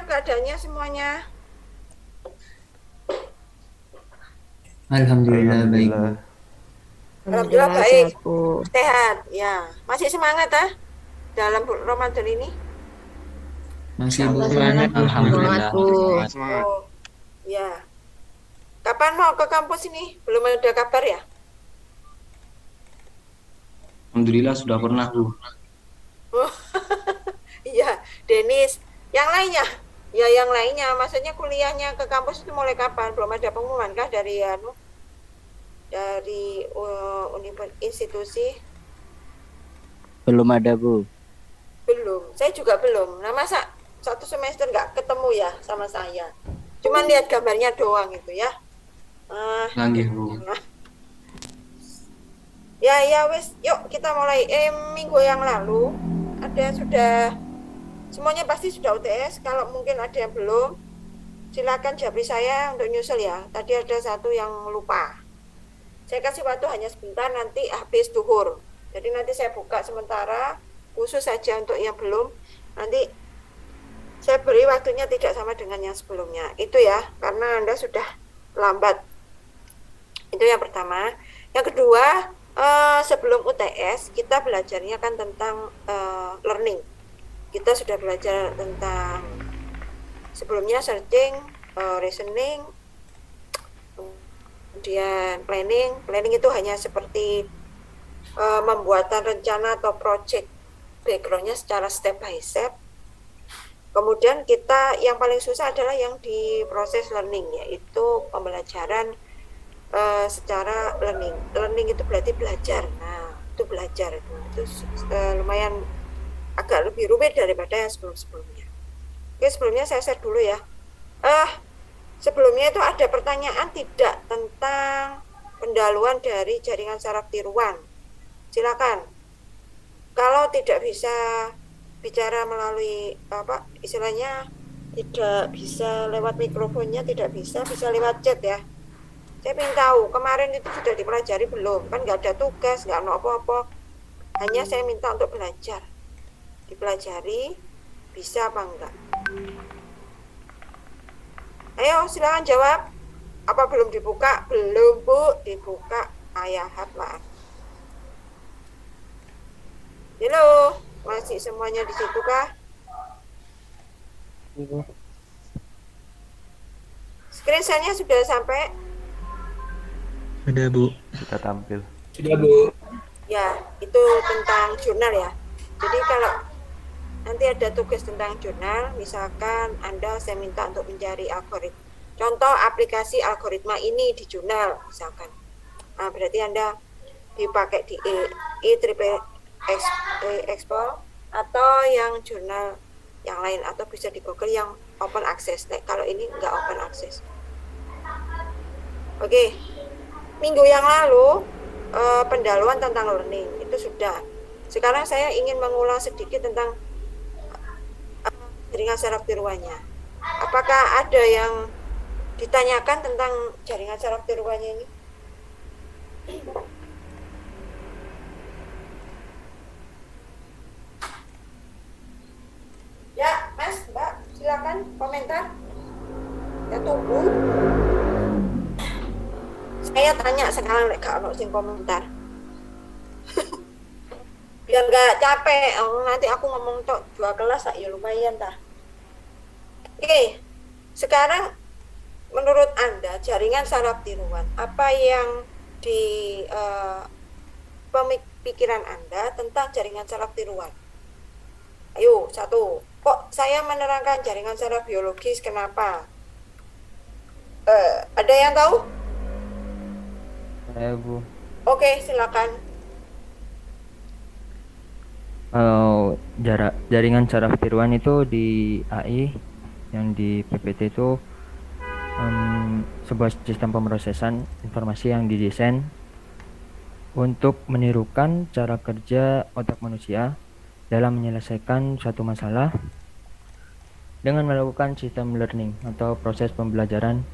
keadaannya semuanya? Alhamdulillah baik Bu. Alhamdulillah. Alhamdulillah Alhamdulillah baik, sehat Bu. sehat. Ya, masih semangat dalam Ramadan ini? Masih Bu. Insya Allah semangat Semangat Bu, semangat Alhamdulillah. Bu. semangat semangat. Oh, ya. Kapan mau ke kampus ini? Belum ada kabar ya? Alhamdulillah sudah pernah Bu. Oh, iya, Denis. Yang lainnya? Ya, yang lainnya. Maksudnya kuliahnya ke kampus itu mulai kapan? Belum ada pengumuman kah dari institusi? Belum ada Bu. Belum. Saya juga belum. Nah, masa satu semester nggak ketemu ya sama saya? Cuman lihat gambarnya doang itu ya. Langgih Bu. Ya wes, yuk kita mulai. Minggu yang lalu sudah semuanya pasti sudah UTS. Kalau mungkin ada yang belum, silakan japri saya untuk nyusul ya. Tadi ada satu yang lupa. Saya kasih waktu hanya sebentar, nanti habis duhur. Jadi nanti saya buka sementara khusus saja untuk yang belum. Nanti saya beri waktunya tidak sama dengan yang sebelumnya. Itu ya, karena Anda sudah lambat. Itu yang pertama. Yang kedua, sebelum UTS kita belajarnya kan tentang learning. Kita sudah belajar tentang sebelumnya searching, reasoning, kemudian planning itu hanya seperti membuatan rencana atau project, backgroundnya secara step by step. Kemudian kita yang paling susah adalah yang di proses learning, yaitu pembelajaran secara learning itu berarti belajar. Nah, itu belajar itu lumayan agak lebih rumit daripada yang sebelumnya. Oke, sebelumnya saya share dulu ya. Sebelumnya itu ada pertanyaan tidak tentang pendahuluan dari jaringan saraf tiruan. Silakan. Kalau tidak bisa bicara melalui istilahnya tidak bisa lewat mikrofonnya, tidak bisa lewat chat ya. Saya ingin tahu kemarin itu sudah dipelajari belum? Kan nggak ada tugas, nggak ada apa-apa. Hanya saya minta untuk belajar, dipelajari bisa apa enggak. Ayo silakan jawab. Apa belum dibuka? Belum Bu, dibuka. Ayah Hatlaan. Halo, masih semuanya di situ kah? Screen share-nya sudah sampai? Sudah Bu. Kita tampil. Sudah Bu. Ya, itu tentang jurnal ya. Jadi kalau nanti ada tugas tentang jurnal, misalkan saya minta untuk mencari algoritma. Contoh aplikasi algoritma ini di jurnal, misalkan. Nah, berarti Anda dipakai di Explore atau yang jurnal yang lain, atau bisa di Google yang open access. Nah, kalau ini nggak open access. Oke. Minggu yang lalu pendahuluan tentang learning itu sudah. Sekarang saya ingin mengulang sedikit tentang jaringan saraf tiruannya. Apakah ada yang ditanyakan tentang jaringan saraf tiruannya ini? Ya, Mas, Mbak, silakan komentar. Ya tunggu. Saya tanya sekarang kalau sing komentar. Biar nggak capek, nanti aku ngomong 2 kelas ya lumayan dah. Oke, sekarang menurut Anda jaringan saraf tiruan, apa yang di pemikiran Anda tentang jaringan saraf tiruan? Ayo, 1. Kok saya menerangkan jaringan saraf biologis, kenapa? Ada yang tahu? Saya Bu. Oke, silakan. Jaringan saraf tiruan itu di AI, yang di PPT itu sebuah sistem pemrosesan informasi yang didesain untuk menirukan cara kerja otak manusia dalam menyelesaikan suatu masalah dengan melakukan sistem learning atau proses pembelajaran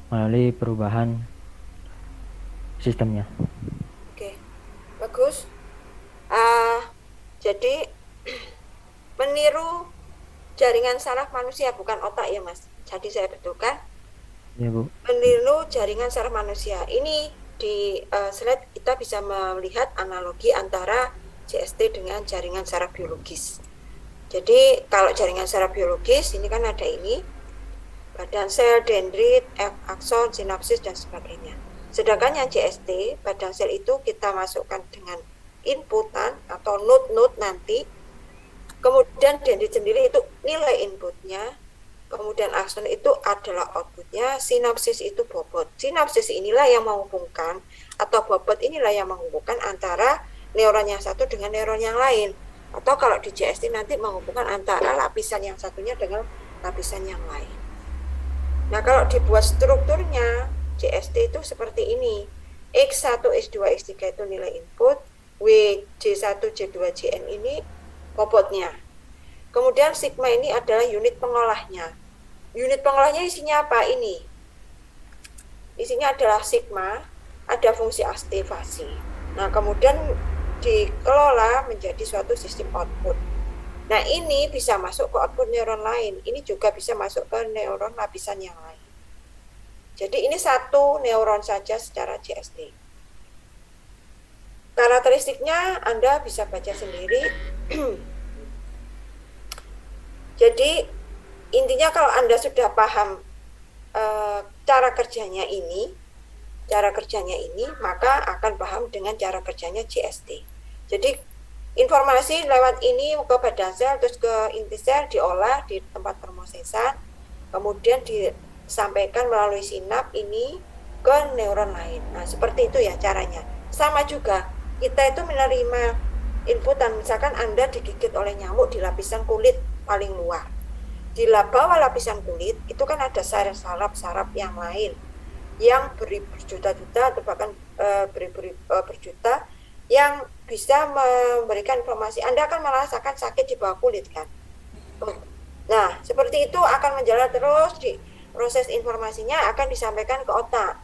melalui perubahan sistemnya. Oke, bagus. Jadi meniru jaringan saraf manusia, bukan otak ya Mas. Jadi saya betulkan. Ya Bu. Meniru jaringan saraf manusia. Ini di slide kita bisa melihat analogi antara JST dengan jaringan saraf biologis. Jadi kalau jaringan saraf biologis ini kan ada ini, badan sel, dendrit, akson, sinapsis dan sebagainya. Sedangkan yang JST, badan sel itu kita masukkan dengan inputan atau node-node nanti. Kemudian dendrit sendiri itu nilai inputnya. Kemudian akson itu adalah outputnya, sinapsis itu bobot. Sinapsis inilah yang menghubungkan, atau bobot inilah yang menghubungkan antara neuron yang satu dengan neuron yang lain. Atau kalau di JST nanti menghubungkan antara lapisan yang satunya dengan lapisan yang lain. Nah kalau dibuat strukturnya, JST itu seperti ini. X1, X2, X3 itu nilai input, J1, J2, Jn ini bobotnya. Kemudian sigma ini adalah unit pengolahnya. Unit pengolahnya isinya apa? Ini. Isinya adalah sigma, ada fungsi aktivasi. Nah, kemudian dikelola menjadi suatu sistem output. Nah, ini bisa masuk ke output neuron lain. Ini juga bisa masuk ke neuron lapisan yang lain. Jadi ini satu neuron saja secara JST. Karakteristiknya Anda bisa baca sendiri. Jadi intinya kalau Anda sudah paham cara kerjanya ini, maka akan paham dengan cara kerjanya JST. Jadi informasi lewat ini ke badan sel, terus ke inti sel, diolah di tempat permosesan, kemudian disampaikan melalui sinap ini ke neuron lain. Nah, seperti itu ya caranya. Sama juga, kita itu menerima inputan, misalkan Anda digigit oleh nyamuk di lapisan kulit paling luar. Di bawah lapisan kulit, itu kan ada saraf-saraf yang lain, yang berjuta-juta atau bahkan berjuta, yang bisa memberikan informasi. Anda akan merasakan sakit di bawah kulit kan. Nah, seperti itu akan menjalar terus, di proses informasinya akan disampaikan ke otak.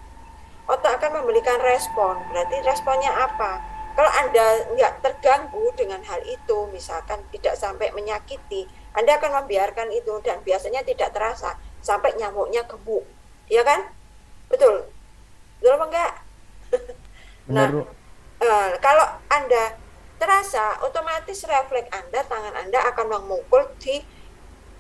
Otak akan memberikan respon. Berarti responnya apa? Kalau Anda nggak terganggu dengan hal itu, misalkan tidak sampai menyakiti, Anda akan membiarkan itu dan biasanya tidak terasa sampai nyamuknya gebuk. Ya kan? Betul? Betul apa enggak? Nah, kalau Anda terasa, otomatis refleks Anda, tangan Anda akan memukul di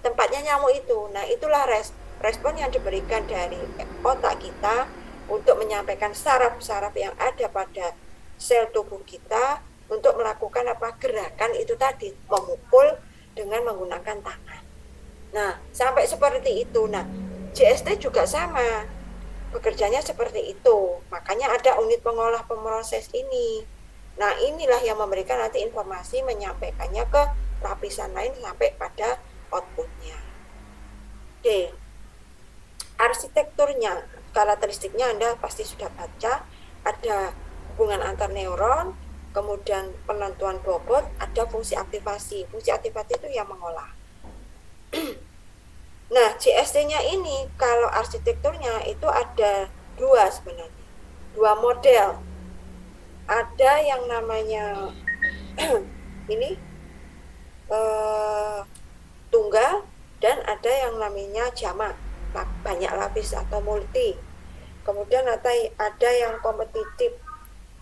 tempatnya nyamuk itu. Nah, itulah respon yang diberikan dari otak kita untuk menyampaikan saraf-saraf yang ada pada sel tubuh kita untuk melakukan gerakan itu tadi, memukul dengan menggunakan tangan. Nah, sampai seperti itu. Nah, JST juga sama. Bekerjanya seperti itu. Makanya ada unit pengolah pemroses ini. Nah, inilah yang memberikan nanti informasi, menyampaikannya ke lapisan lain sampai pada outputnya. Oke. Arsitekturnya, karakteristiknya Anda pasti sudah baca. Ada hubungan antar neuron, kemudian penentuan bobot, ada fungsi aktivasi. Fungsi aktivasi itu yang mengolah. Nah, JST-nya ini kalau arsitekturnya itu ada dua sebenarnya. Dua model. Ada yang namanya ini tunggal, dan ada yang namanya jamak, banyak lapis atau multi. Kemudian ada yang kompetitif.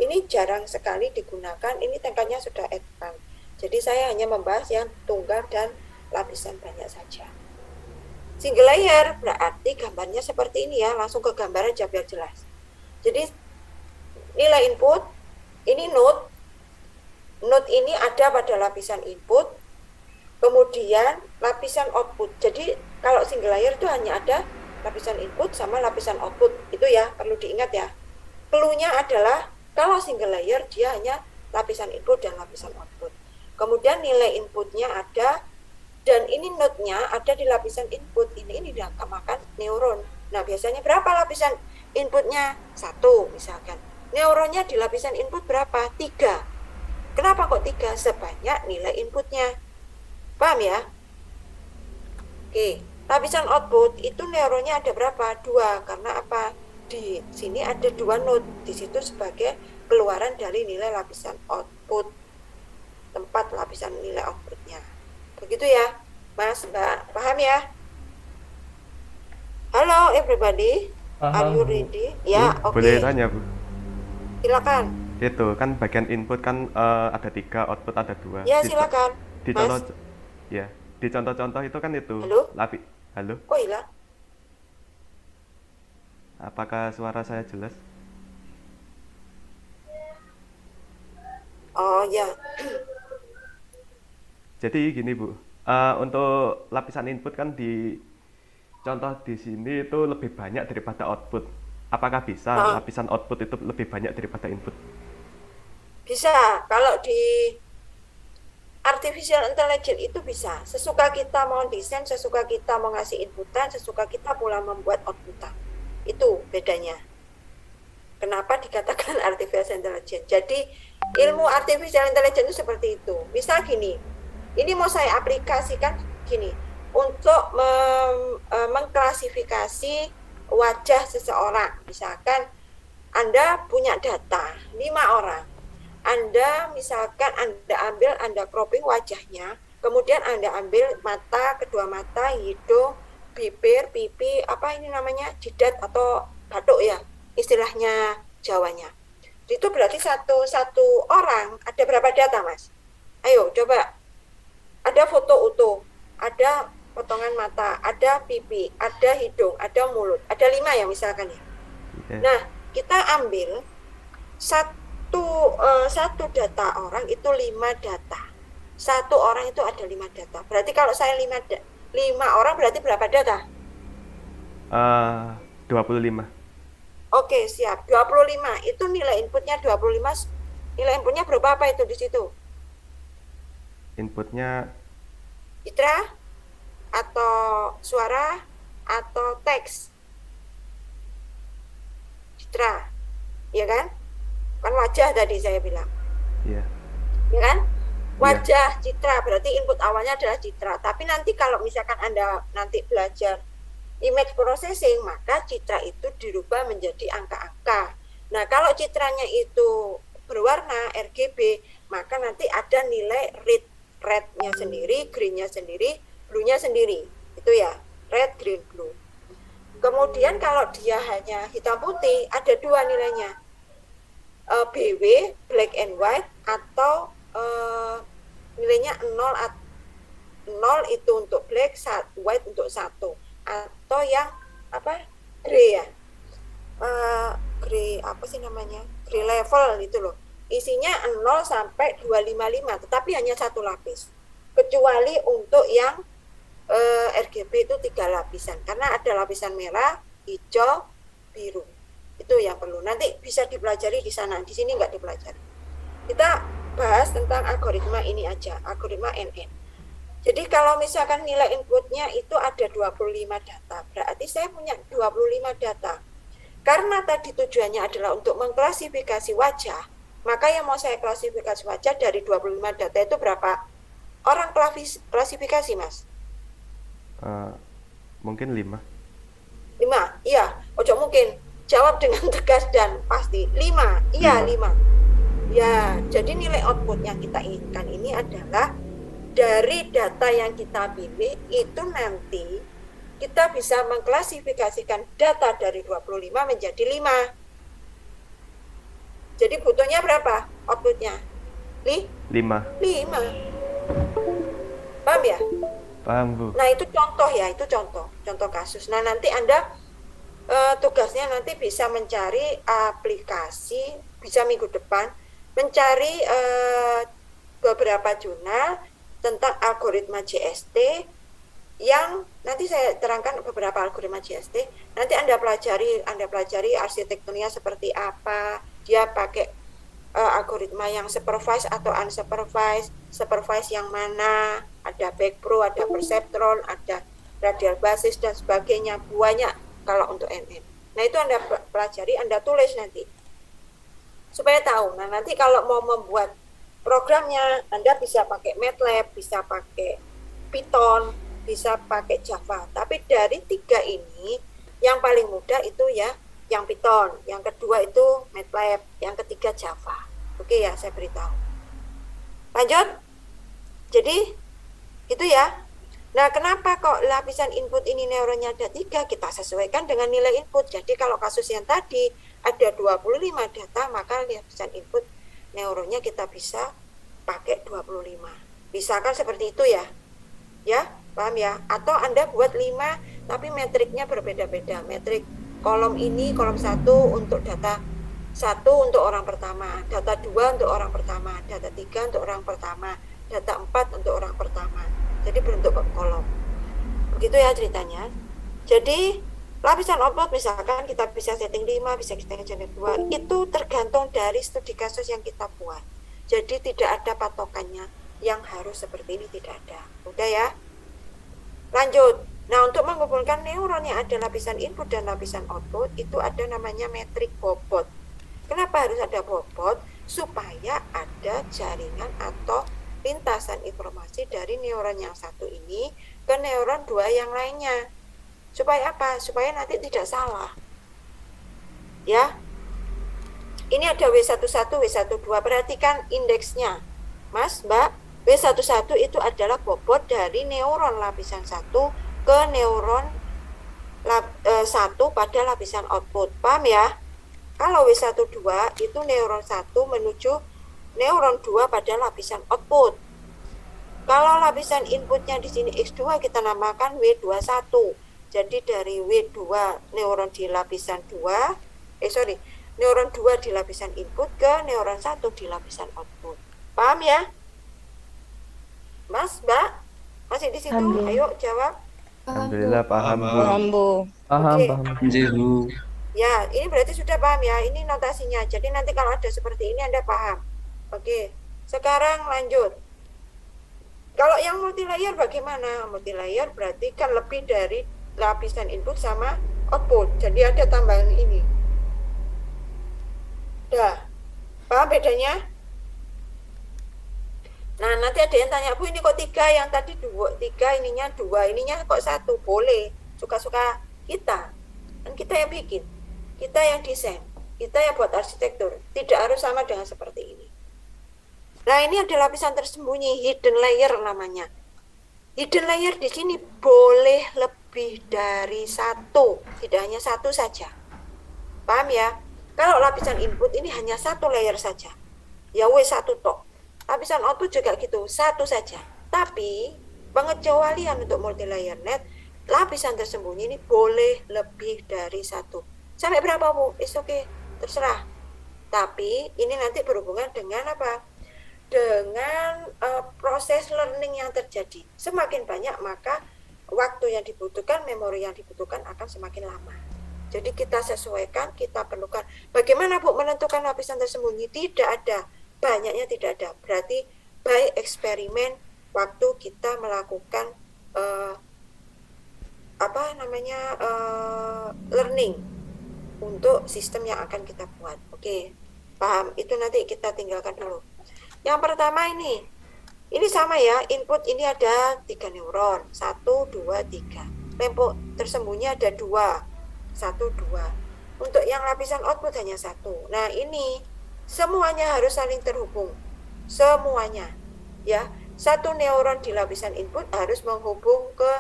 Ini jarang sekali digunakan, ini tingkatnya sudah advance. Jadi saya hanya membahas yang tunggal dan lapisan banyak saja. Single layer berarti gambarnya seperti ini ya, langsung ke gambar aja biar jelas. Jadi nilai input, ini node. Node ini ada pada lapisan input, kemudian lapisan output. Jadi kalau single layer itu hanya ada lapisan input sama lapisan output. Itu ya, perlu diingat ya. Clue-nya adalah kalau single layer dia hanya lapisan input dan lapisan output. Kemudian nilai inputnya ada, dan ini node-nya ada di lapisan input. Ini dinamakan neuron. Nah, biasanya berapa lapisan inputnya? 1 misalkan. Neuronnya di lapisan input berapa? 3. Kenapa kok 3? Sebanyak nilai inputnya. Paham ya? Oke, lapisan output itu neuronnya ada berapa? 2. Karena apa? Di sini ada 2 node. Di situ sebagai keluaran dari nilai lapisan output. Tempat lapisan nilai outputnya. Begitu ya. Mas, Mbak, paham ya? Halo everybody, are you ready? Ya, Bu, oke. boleh tanya, Bu? Silakan. Itu kan bagian input kan ada 3, output ada 2. Ya, silakan. Di Mas, contoh, ya, di contoh-contoh itu kan itu. halo? Halo, Kok hilang? apakah suara saya jelas? Oh ya, Jadi gini, Bu, untuk lapisan input kan di contoh di sini itu lebih banyak daripada output. Apakah bisa oh, lapisan output itu lebih banyak daripada input? bisa. Kalau di artificial intelligence itu bisa. Sesuka kita mau desain, sesuka kita mau ngasih inputan, sesuka kita pula membuat outputan. Itu bedanya. Kenapa dikatakan artificial intelligence? Jadi ilmu artificial intelligence itu seperti itu. Misal gini, ini mau saya aplikasikan gini, untuk mengklasifikasi wajah seseorang. Misalkan Anda punya data 5 orang. Anda misalkan Anda cropping wajahnya, kemudian Anda ambil mata, kedua mata, hidung, bibir, pipi, apa ini namanya, jidat atau batuk ya, istilahnya Jawanya. Itu berarti satu orang ada berapa data, Mas? Ayo coba. Ada foto utuh, ada potongan mata, ada pipi, ada hidung, ada mulut, ada 5 ya misalkan ya. Ya. Nah, kita ambil satu data orang itu 5 data. Satu orang itu ada 5 data. Berarti kalau saya 5 orang berarti berapa data? 25. Oke, siap. 25. Itu nilai inputnya 25. Nilai inputnya berapa apa itu di situ? Inputnya Citra atau suara atau teks? Citra. Ya kan? Kan wajah tadi saya bilang. ya. Ya kan? Wajah, citra, berarti input awalnya adalah citra. Tapi nanti kalau misalkan Anda nanti belajar image processing, maka citra itu dirubah menjadi angka-angka. Nah, kalau citranya itu berwarna RGB, maka nanti ada nilai red-nya sendiri, green-nya sendiri, blue-nya sendiri. Itu ya, red, green, blue. Kemudian kalau dia hanya hitam putih, ada 2 nilainya. BW, black and white, atau nilainya 0 itu untuk black, white untuk 1, atau yang apa, gray ya, gray apa sih namanya, gray level itu loh, isinya 0 sampai 255, tetapi hanya 1 lapis, kecuali untuk yang RGB itu 3 lapisan, karena ada lapisan merah, hijau, biru. Itu yang perlu. Nanti bisa dipelajari di sana, di sini nggak dipelajari. Kita bahas tentang algoritma ini aja, algoritma NN. Jadi kalau misalkan nilai inputnya itu ada 25 data, berarti saya punya 25 data. Karena tadi tujuannya adalah untuk mengklasifikasi wajah, maka yang mau saya klasifikasi wajah dari 25 data itu berapa orang klasifikasi, Mas? Mungkin 5. 5, iya. Ojo mungkin. Jawab dengan tegas dan pasti. 5, iya 5. Ya, jadi nilai output yang kita inginkan ini adalah dari data yang kita pilih itu nanti kita bisa mengklasifikasikan data dari 25 menjadi 5. Jadi butuhnya berapa outputnya? 5. Paham ya? Paham, Bu. Nah, itu contoh ya, itu contoh kasus. Nah, nanti Anda tugasnya nanti bisa mencari aplikasi, bisa minggu depan mencari beberapa jurnal tentang algoritma JST yang nanti saya terangkan beberapa algoritma JST. Nanti Anda pelajari arsitekturnya seperti apa, dia pakai algoritma yang supervised atau unsupervised, supervised yang mana, ada backpro, ada perceptron, ada radial basis dan sebagainya, banyak kalau untuk NN. Nah, itu Anda pelajari, Anda tulis nanti supaya tahu. Nah, nanti kalau mau membuat programnya, Anda bisa pakai MATLAB, bisa pakai Python, bisa pakai Java. Tapi dari 3 ini, yang paling mudah itu ya yang Python, yang kedua itu MATLAB, yang ketiga Java. Oke ya, saya beritahu. Lanjut. Jadi, itu ya. Nah, kenapa kok lapisan input ini neuronnya ada 3? Kita sesuaikan dengan nilai input. Jadi kalau kasus yang tadi ada 25 data, maka lapisan input neuronnya kita bisa pakai 25. Bisa kan seperti itu ya? Ya, paham ya? Atau Anda buat 5, tapi metriknya berbeda-beda. Metrik kolom ini, kolom 1 untuk data 1 untuk orang pertama, data 2 untuk orang pertama, data 3 untuk orang pertama, data 4 untuk orang pertama. Jadi berbentuk kolom. Begitu ya ceritanya. Jadi lapisan output misalkan kita bisa setting 5, bisa kita setting 2. Itu tergantung dari studi kasus yang kita buat. Jadi tidak ada patokannya yang harus seperti ini, tidak ada. Udah ya. Lanjut. Nah, untuk menghubungkan neuron yang ada lapisan input dan lapisan output, itu ada namanya metrik bobot. Kenapa harus ada bobot? Supaya ada jaringan atau lintasan informasi dari neuron yang satu ini ke neuron 2 yang lainnya. Supaya apa? Supaya nanti tidak salah. Ya. Ini ada W11, W12. Perhatikan indeksnya. Mas, Mbak, W11 itu adalah bobot dari neuron lapisan 1 ke neuron 1 pada lapisan output. Paham ya? Kalau W12 itu neuron 1 menuju neuron 2 pada lapisan output. Kalau lapisan inputnya di sini X2 kita namakan W21. Jadi dari W2 neuron di lapisan 2, neuron 2 di lapisan input ke neuron 1 di lapisan output. Paham ya? Mas, Mbak, masih di situ? Paham, Bu. Ayo jawab. Alhamdulillah paham, Bu. Paham, Bu. Paham, Oke. paham. Anjir, Bu. Ya, ini berarti sudah paham ya. Ini notasinya. Jadi nanti kalau ada seperti ini Anda paham. Oke. Sekarang lanjut. Kalau yang multilayer bagaimana? Multilayer berarti kan lebih dari lapisan input sama output. Jadi ada tambahan ini. Dah. Paham bedanya? Nah, nanti ada yang tanya, Bu, ini kok 3, yang tadi 2, 3, ininya 2, ininya kok 1? Boleh. Suka-suka kita. Kan kita yang bikin. Kita yang desain, kita yang buat arsitektur, tidak harus sama dengan seperti ini. Nah, ini ada lapisan tersembunyi, hidden layer namanya. Hidden layer di sini boleh lebih dari 1, tidak hanya 1 saja. Paham ya? Kalau lapisan input ini hanya 1 layer saja, ya W1 tok. Lapisan output juga gitu, 1 saja. Tapi pengecualian untuk multi layer net, lapisan tersembunyi ini boleh lebih dari 1. Sampai berapa, Bu? Oke, terserah. Tapi ini nanti berhubungan dengan apa? Dengan proses learning yang terjadi. Semakin banyak maka waktu yang dibutuhkan, memori yang dibutuhkan akan semakin lama. Jadi kita sesuaikan, kita perlukan. Bagaimana, Bu, menentukan lapisan tersembunyi? Tidak ada. Banyaknya tidak ada. Berarti by eksperimen waktu kita melakukan learning untuk sistem yang akan kita buat. Oke, paham? Itu nanti kita tinggalkan dulu. Yang pertama ini sama ya, input ini ada 3 neuron, 1, 2, 3. Tempo tersembunyi ada 2, 1, 2. Untuk yang lapisan output hanya 1. Nah, ini semuanya harus saling terhubung. Semuanya. Ya, 1 neuron di lapisan input harus menghubung ke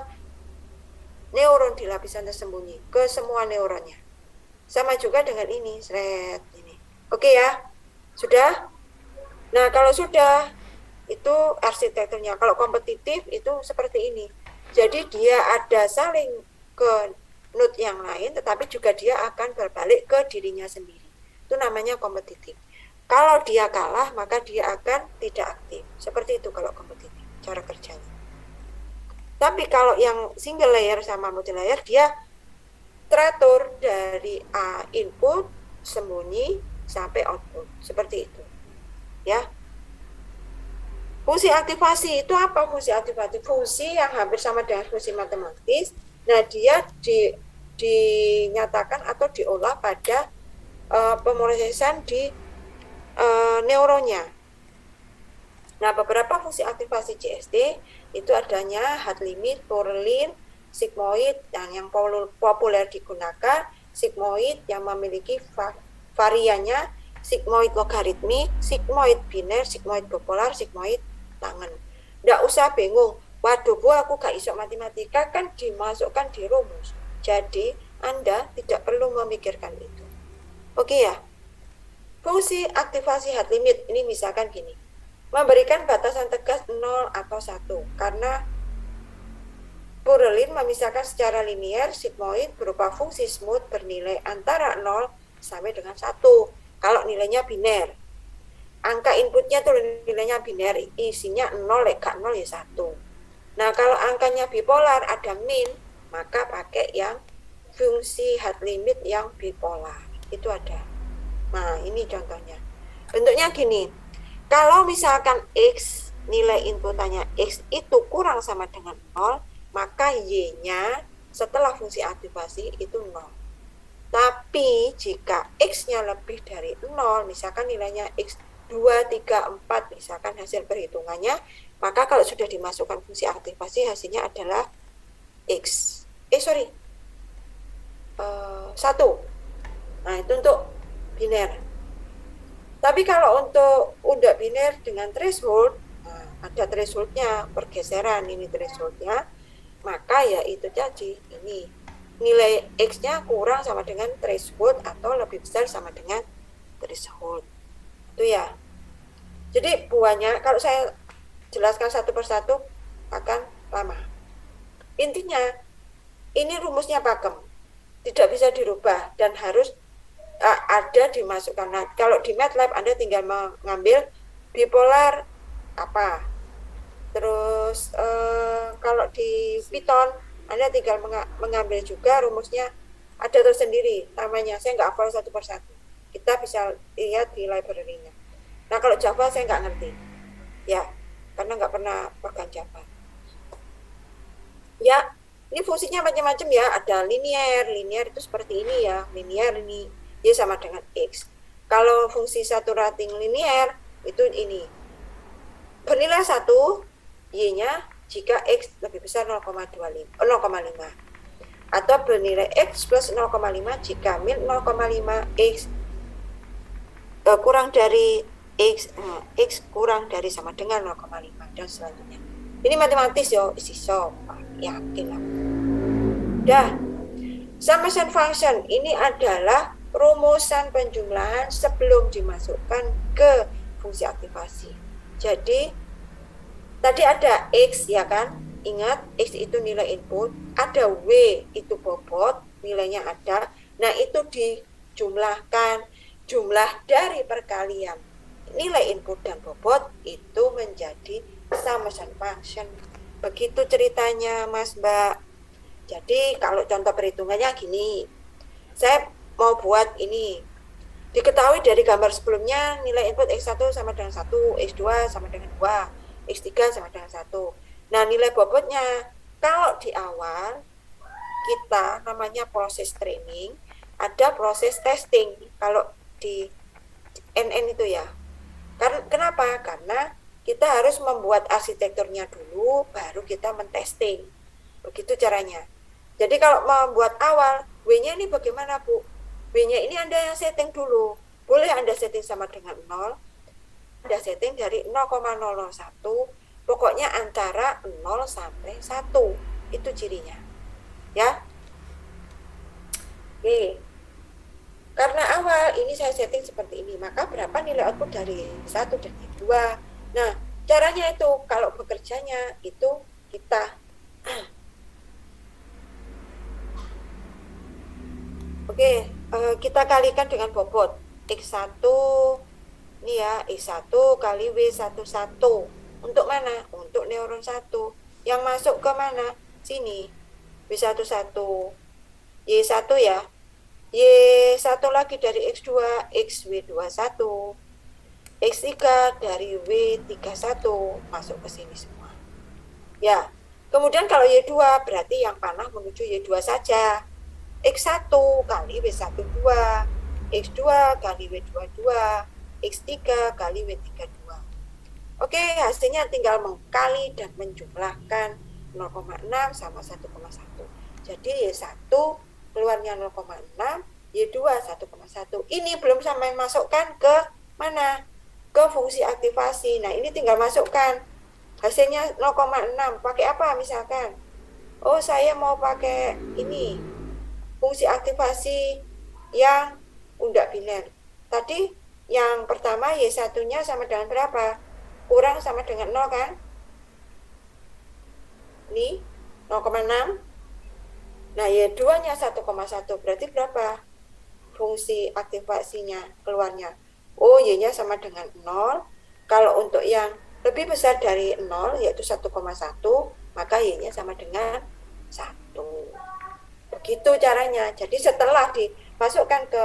neuron di lapisan tersembunyi, ke semua neuronnya. Sama juga dengan ini, ini. Oke ya? Sudah? Nah, kalau sudah, itu arsitekturnya. Kalau kompetitif, itu seperti ini. Jadi dia ada saling ke node yang lain, tetapi juga dia akan berbalik ke dirinya sendiri. Itu namanya kompetitif. Kalau dia kalah, maka dia akan tidak aktif. Seperti itu kalau kompetitif, cara kerjanya. Tapi kalau yang single layer sama multi layer, dia teratur dari input, sembunyi, sampai output. Seperti itu. Ya. Fungsi aktivasi itu apa fungsi aktivasi? Fungsi yang hampir sama dengan fungsi matematis. Nah, dia dinyatakan atau diolah pada pemrosesan di neuronnya. Nah, beberapa fungsi aktivasi CST itu adanya heart limit, purlin, sigmoid yang populer digunakan, sigmoid yang memiliki variannya, sigmoid logaritmik, sigmoid biner, sigmoid bipolar, sigmoid tangen. Nggak usah bingung, Waduh Bu, aku gak iso matematika, kan dimasukkan di rumus. Jadi Anda tidak perlu memikirkan itu. Oke ya. Fungsi aktivasi hard limit ini misalkan gini. Memberikan batasan tegas 0 atau 1 karena Purlin memisahkan secara linear sigmoid berupa fungsi smooth bernilai antara 0 sampai dengan 1 kalau nilainya biner. Angka inputnya tuh nilainya biner, isinya 0, gak 0 ya 1. Nah kalau angkanya bipolar ada min, maka pakai yang fungsi hard limit yang bipolar. Itu ada. Nah ini contohnya. Bentuknya gini, kalau misalkan X, nilai inputannya X itu kurang sama dengan 0, maka Y-nya setelah fungsi aktivasi itu 0. Tapi jika X-nya lebih dari 0, misalkan nilainya X 2, 3, 4, misalkan hasil perhitungannya, maka kalau sudah dimasukkan fungsi aktivasi, hasilnya adalah X. 1. Nah, itu untuk biner. Tapi kalau untuk udah biner dengan threshold, nah, ada thresholdnya, pergeseran ini thresholdnya, maka ya itu jadi ini nilai X-nya kurang sama dengan threshold atau lebih besar sama dengan threshold. Itu ya. Jadi buahnya kalau saya jelaskan satu persatu akan lama. Intinya ini rumusnya pakem, tidak bisa dirubah dan harus ada dimasukkan. Nah, kalau di MATLAB Anda tinggal mengambil bipolar apa. Terus kalau di Python Anda tinggal mengambil juga rumusnya, ada tersendiri namanya, saya nggak hafal satu persatu, kita bisa lihat di library-nya. Nah kalau Java saya nggak ngerti ya, karena nggak pernah pegang Java ya. Ini fungsinya macam-macam ya, ada linear itu seperti ini ya, linear ini Y sama dengan X. Kalau fungsi saturating linear itu ini bernilai 1, Y-nya jika X lebih besar 0,5 atau bernilai X plus 0,5 jika min 0,5 X kurang dari X kurang dari sama dengan 0,5 dan selanjutnya. Ini matematis yo, iso yakin lah. Dah, summation function ini adalah rumusan penjumlahan sebelum dimasukkan ke fungsi aktivasi. Jadi tadi ada X ya kan, ingat X itu nilai input, ada W itu bobot, nilainya ada, nah itu dijumlahkan, jumlah dari perkalian nilai input dan bobot itu menjadi summation function. Begitu ceritanya Mas Mbak. Jadi kalau contoh perhitungannya gini, saya mau buat ini, diketahui dari gambar sebelumnya nilai input X1 sama dengan 1, X2 sama dengan 2, X3 sama dengan 1. Nah nilai bobotnya, kalau di awal kita namanya proses training, ada proses testing kalau di NN itu ya. Kenapa? Karena kita harus membuat arsitekturnya dulu, baru kita mentesting. Begitu caranya. Jadi kalau membuat awal, W-nya ini bagaimana Bu? W-nya ini Anda yang setting dulu. Boleh Anda setting sama dengan 0, Anda setting dari 0,001, pokoknya antara 0 sampai 1. Itu cirinya. Ya. Oke. Karena awal ini saya setting seperti ini, maka berapa nilai output dari 1 dan 2. Nah, caranya itu kalau bekerjanya itu kita kita kalikan dengan bobot X1 ini ya, X1 kali W11. Untuk mana? Untuk neuron 1 yang masuk ke mana? Sini W11 Y1 ya, Y1 lagi dari X2 XW21, X3 dari W31 masuk ke sini semua ya. Kemudian kalau Y2 berarti yang panah menuju Y2 saja, X1 kali W12, X2 kali W22, X3 kali W32. Oke, hasilnya tinggal mengkali dan menjumlahkan 0,6 sama 1,1. Jadi Y1 keluarnya 0,6, Y2 1,1. Ini belum sampai masukkan ke mana? Ke fungsi aktivasi. Nah, ini tinggal masukkan hasilnya 0,6, pakai apa misalkan? Oh, saya mau pakai ini, fungsi aktivasi yang undak biner. Tadi yang pertama Y1-nya sama dengan berapa? Kurang sama dengan 0 kan? Ini 0,6. Nah, Y2-nya 1,1. Berarti berapa? Fungsi aktivasinya keluarnya. Oh, Y-nya sama dengan 0. Kalau untuk yang lebih besar dari 0, yaitu 1,1, maka Y-nya sama dengan 1. Begitu caranya. Jadi setelah dimasukkan ke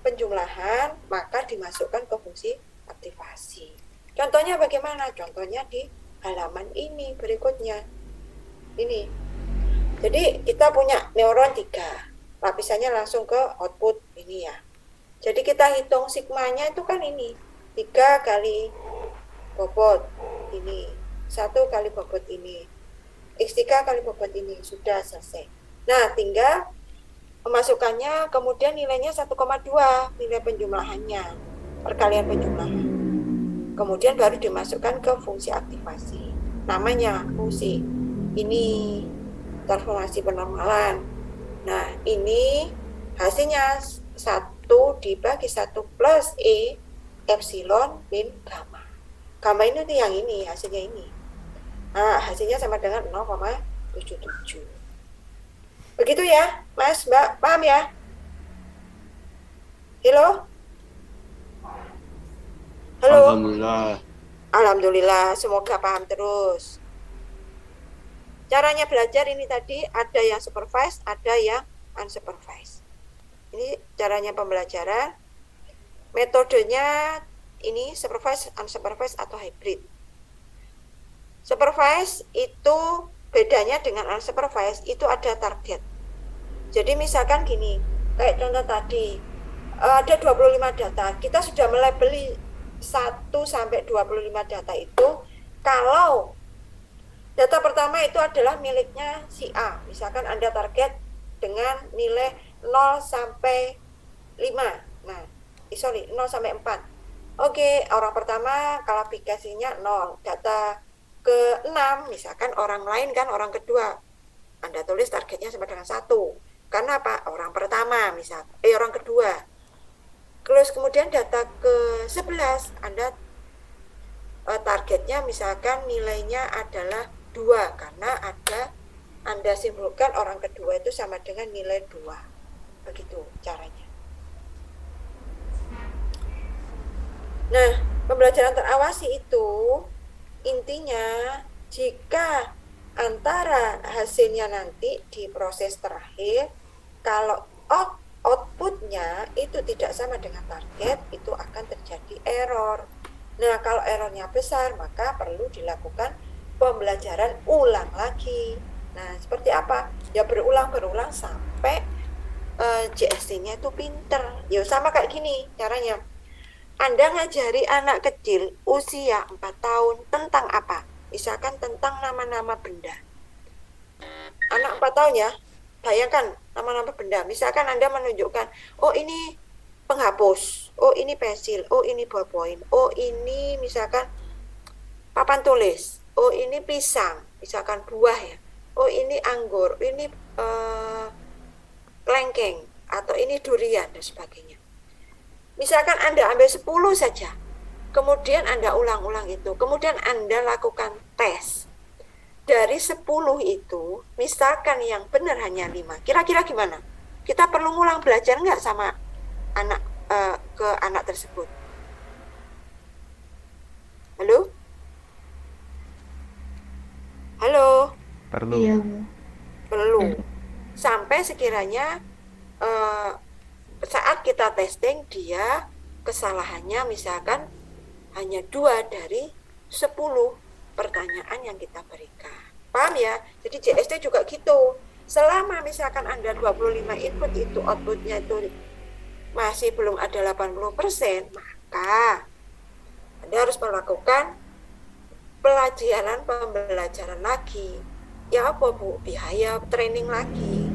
penjumlahan, maka dimasukkan ke fungsi aktivasi. Contohnya bagaimana? Contohnya di halaman ini berikutnya. Ini. Jadi kita punya neuron 3. Lapisannya langsung ke output ini ya. Jadi kita hitung sigmanya itu kan ini. 3 kali bobot ini. 1 kali bobot ini. X3 kali bobot ini. Sudah selesai. Nah, tinggal memasukkannya, kemudian nilainya 1,2, nilai penjumlahannya, perkalian penjumlahan. Kemudian baru dimasukkan ke fungsi aktivasi. Namanya fungsi ini transformasi penormalan. Nah, ini hasilnya 1 dibagi 1 plus E epsilon min gamma. Gamma ini tuh yang ini, hasilnya ini. Nah, hasilnya sama dengan 0,77. Begitu ya, Mas, Mbak, paham ya? Halo? Halo? Alhamdulillah. Alhamdulillah, semoga paham terus. Caranya belajar ini tadi ada yang supervised, ada yang unsupervised. Ini caranya pembelajaran. Metodenya ini supervised, unsupervised atau hybrid. Supervised itu bedanya dengan unsupervised, itu ada target. Jadi misalkan gini, kayak contoh tadi, ada 25 data. Kita sudah melabeli 1 sampai 25 data itu. Kalau data pertama itu adalah miliknya si A. Misalkan Anda target dengan nilai 0 sampai 5. Nah, 0 sampai 4. Oke, orang pertama klasifikasinya 0. Data ke-6, misalkan orang lain kan orang kedua. Anda tulis targetnya sama dengan 1. Karena apa? Orang pertama orang kedua. Terus kemudian data ke-11, Anda targetnya misalkan nilainya adalah 2, karena Anda simpulkan orang kedua itu sama dengan nilai 2. Begitu caranya. Nah, pembelajaran terawasi itu intinya jika antara hasilnya nanti di proses terakhir, kalau outputnya itu tidak sama dengan target, itu akan terjadi error. Nah, kalau errornya besar, maka perlu dilakukan pembelajaran ulang lagi. Nah, seperti apa? Ya berulang-berulang sampai JST-nya itu pinter. Ya sama kayak gini caranya. Anda ngajari anak kecil usia 4 tahun tentang apa? Misalkan tentang nama-nama benda. Anak 4 tahun ya, bayangkan nama-nama benda. Misalkan Anda menunjukkan, oh ini penghapus, oh ini pensil, oh ini ballpoint, oh ini misalkan papan tulis, oh ini pisang, misalkan buah ya, oh ini anggur, ini kelengkeng, atau ini durian dan sebagainya. Misalkan Anda ambil 10 saja, kemudian Anda ulang-ulang itu, kemudian Anda lakukan tes. Dari 10 itu, misalkan yang benar hanya 5, kira-kira gimana? Kita perlu ngulang belajar nggak sama anak ke anak tersebut? Halo? Halo? Perlu. Iya, Perlu. Sampai sekiranya saat kita testing dia kesalahannya misalkan hanya 2 dari 10 pertanyaan yang kita berikan. Paham ya? Jadi JST juga gitu. Selama misalkan Anda 25 input itu outputnya itu masih belum ada 80%, maka Anda harus melakukan pembelajaran lagi. Ya apa Bu? Biaya training lagi.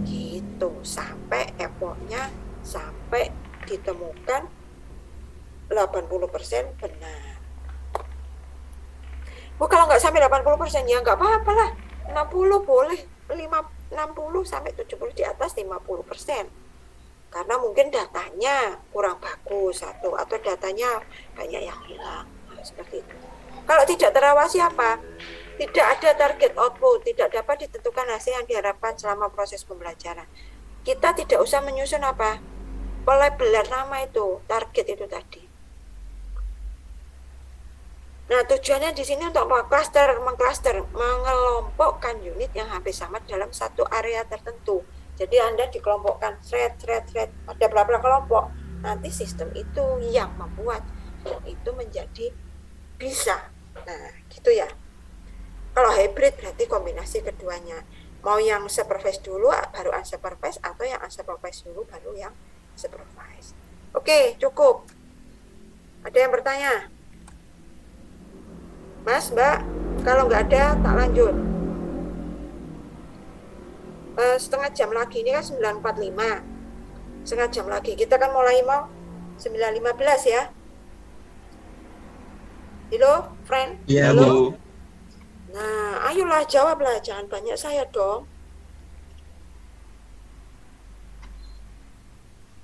Gitu. Sampai effortnya sampai ditemukan 80% benar. Oh, kalau nggak sampai 80% ya nggak apa-apa lah. 60 boleh, 60 sampai 70 di atas 50%. Karena mungkin datanya kurang bagus satu, atau datanya banyak yang hilang. Nah, seperti itu. Kalau tidak terawasi apa? Tidak ada target output, tidak dapat ditentukan hasil yang diharapkan selama proses pembelajaran. Kita tidak usah menyusun apa? Pelabelan nama itu, target itu tadi. Nah, tujuannya di sini untuk mengklaster, mengelompokkan unit yang hampir sama dalam satu area tertentu. Jadi Anda dikelompokkan thread, ada beberapa kelompok. Nanti sistem itu yang membuat itu menjadi bisa. Nah, gitu ya. Kalau hybrid berarti kombinasi keduanya. Mau yang supervise dulu baru unsupervised, atau yang unsupervised dulu baru yang supervised. Oke, cukup. Ada yang bertanya? Mas, Mbak, kalau nggak ada tak lanjut. Setengah jam lagi, ini kan 9.45. Setengah jam lagi, kita kan mulai mau 9.15 ya. Halo, friend? Iya, Halo? Bu. Nah, ayolah jawablah, jangan banyak saya dong.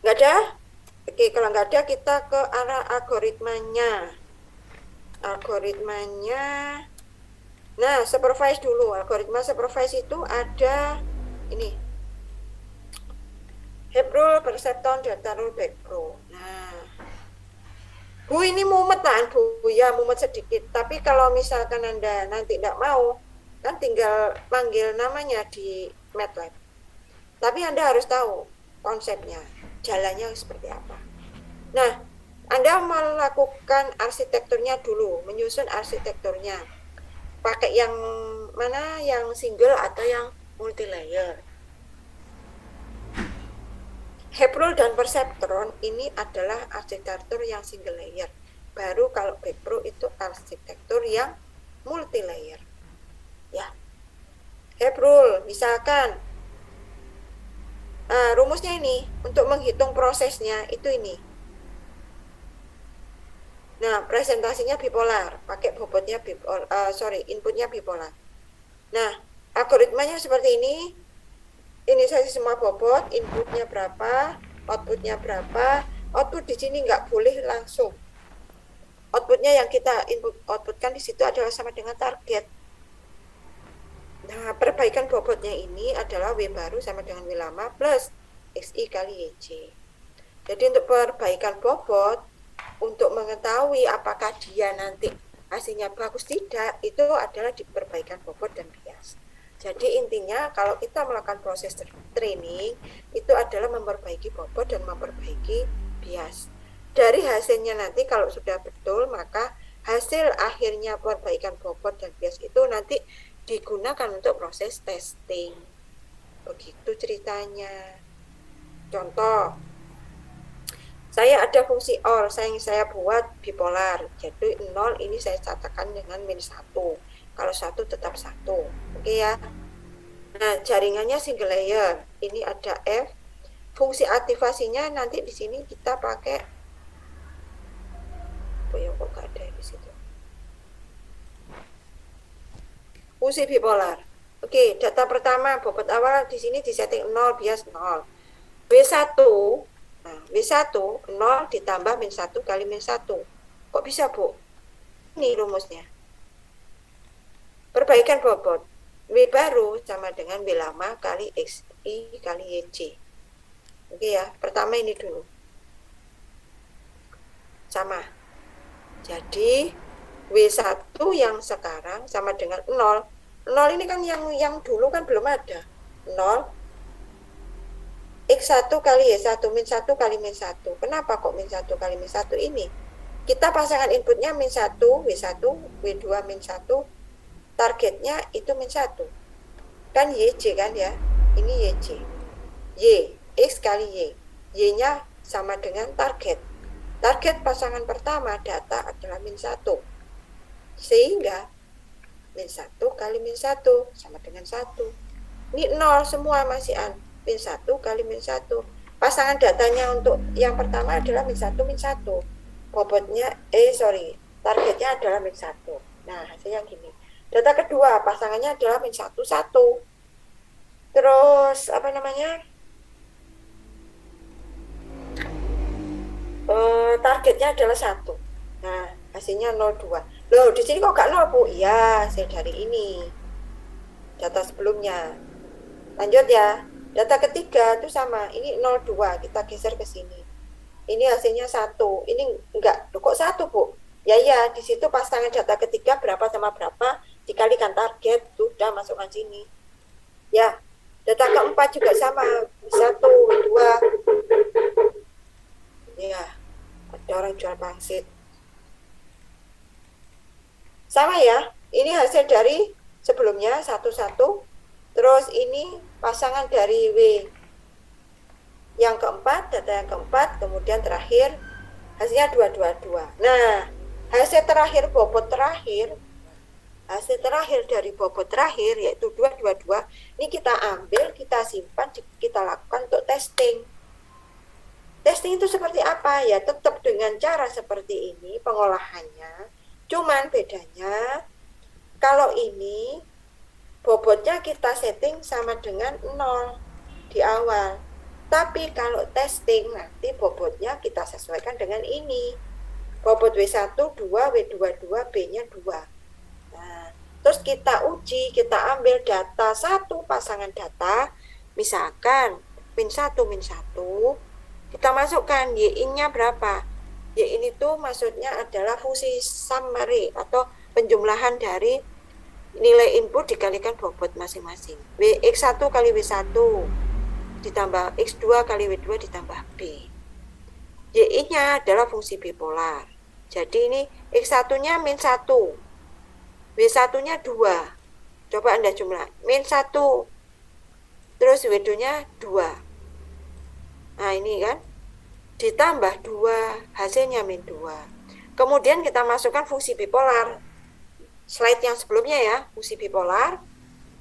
Nggak ada? Oke, kalau nggak ada kita ke arah algoritmanya. Nah, supervise dulu. Algoritma supervise itu ada ini, heap rule, perceptron, data rule, backpro. Nah, Bu, ini mumet lah, Bu, ya mumet sedikit. Tapi kalau misalkan Anda nanti tidak mau, kan tinggal panggil namanya di MATLAB. Tapi Anda harus tahu konsepnya, jalannya seperti apa. Nah, Anda melakukan arsitekturnya dulu, menyusun arsitekturnya. Pakai yang mana, yang single atau yang multi layer. Heap rule dan perceptron ini adalah arsitektur yang single layer. Baru kalau backpro itu arsitektur yang multi layer. Ya. Heap rule, misalkan rumusnya ini untuk menghitung prosesnya itu ini. Nah, presentasinya bipolar, pakai bobotnya inputnya bipolar. Nah, algoritmanya seperti ini. Inisiasi semua bobot, inputnya berapa, outputnya berapa. Output di sini nggak boleh langsung. Outputnya yang kita outputkan di situ adalah sama dengan target. Nah, perbaikan bobotnya ini adalah W baru sama dengan W lama plus XI kali YC. Jadi untuk perbaikan bobot, untuk mengetahui apakah dia nanti hasilnya bagus tidak, itu adalah di perbaikan bobot dan bias. Jadi intinya kalau kita melakukan proses training, itu adalah memperbaiki bobot dan memperbaiki bias. Dari hasilnya nanti kalau sudah betul, maka hasil akhirnya perbaikan bobot dan bias itu nanti digunakan untuk proses testing. Begitu ceritanya. Contoh, saya ada fungsi OR, yang saya buat bipolar. Jadi 0 ini saya catatkan dengan -1. Kalau 1 tetap 1. Oke ya. Nah, jaringannya single layer. Ini ada F. Fungsi aktivasinya nanti di sini kita pakai kok nggak ada di situ. Fungsi bipolar. Oke, data pertama bobot awal di sini disetting 0 bias 0. W1 Nah, W1 0 ditambah -1 kali -1. Kok bisa, Bu? Ini rumusnya. Perbaikan bobot. W baru sama dengan W lama kali XI kali YC. Oke ya, pertama ini dulu. Sama. Jadi, W1 yang sekarang sama dengan 0. 0 ini kan yang dulu kan belum ada. 0 X1 kali Y1 -1 kali -1. Kenapa kok -1 kali -1 ini? Kita pasangan inputnya -1, W1, W2 -1, targetnya itu -1. Kan YC kan ya? Ini YC. Y, X kali Y. Y-nya sama dengan target. Target pasangan pertama data adalah -1. Sehingga -1 kali -1 sama dengan 1. Ini 0 semua masih -1 kali -1. Pasangan datanya untuk yang pertama adalah -1, -1. Bobotnya, targetnya adalah -1. Nah, hasilnya gini. Data kedua, pasangannya adalah min 1, 1. Terus, apa namanya? Targetnya adalah 1. Nah, hasilnya 0,2. Loh, di sini kok nggak 0, Bu? Iya, hasil dari ini. Data sebelumnya. Lanjut ya. Data ketiga itu sama. Ini 0,2. Kita geser ke sini. Ini hasilnya 1. Ini enggak. Loh, kok 1, Bu? Ya, di situ pasangan data ketiga berapa sama berapa dikalikan target. Sudah masukkan sini. Ya. Data keempat juga sama. 1, 2. Ya. Ada orang jual pangsit. Sama ya. Ini hasil dari sebelumnya 1, 1. Terus ini pasangan dari W yang keempat, data yang keempat, kemudian terakhir hasilnya 2, 2, 2. Nah, hasil terakhir bobot terakhir, hasil terakhir dari bobot terakhir yaitu 2, 2, 2. Ini kita ambil, kita simpan, kita lakukan untuk testing. Testing itu seperti apa? Ya tetap dengan cara seperti ini pengolahannya. Cuman bedanya kalau ini bobotnya kita setting sama dengan 0 di awal. Tapi kalau testing nanti bobotnya kita sesuaikan dengan ini. Bobot W1 2, W2 2, B-nya 2. Nah, terus kita uji, kita ambil data satu pasangan data, misalkan min 1, kita masukkan Y-in-nya berapa? Y-in itu maksudnya adalah fungsi summary atau penjumlahan dari nilai input dikalikan bobot masing-masing. X1 kali W1 ditambah X2 kali W2 ditambah B. Y-nya adalah fungsi bipolar. Jadi ini X1-nya min 1. W1-nya 2. Coba Anda jumlah. Min 1. Terus W2-nya 2. Nah ini kan. Ditambah 2. Hasilnya min 2. Kemudian kita masukkan fungsi bipolar. Slide yang sebelumnya ya, fungsi bipolar.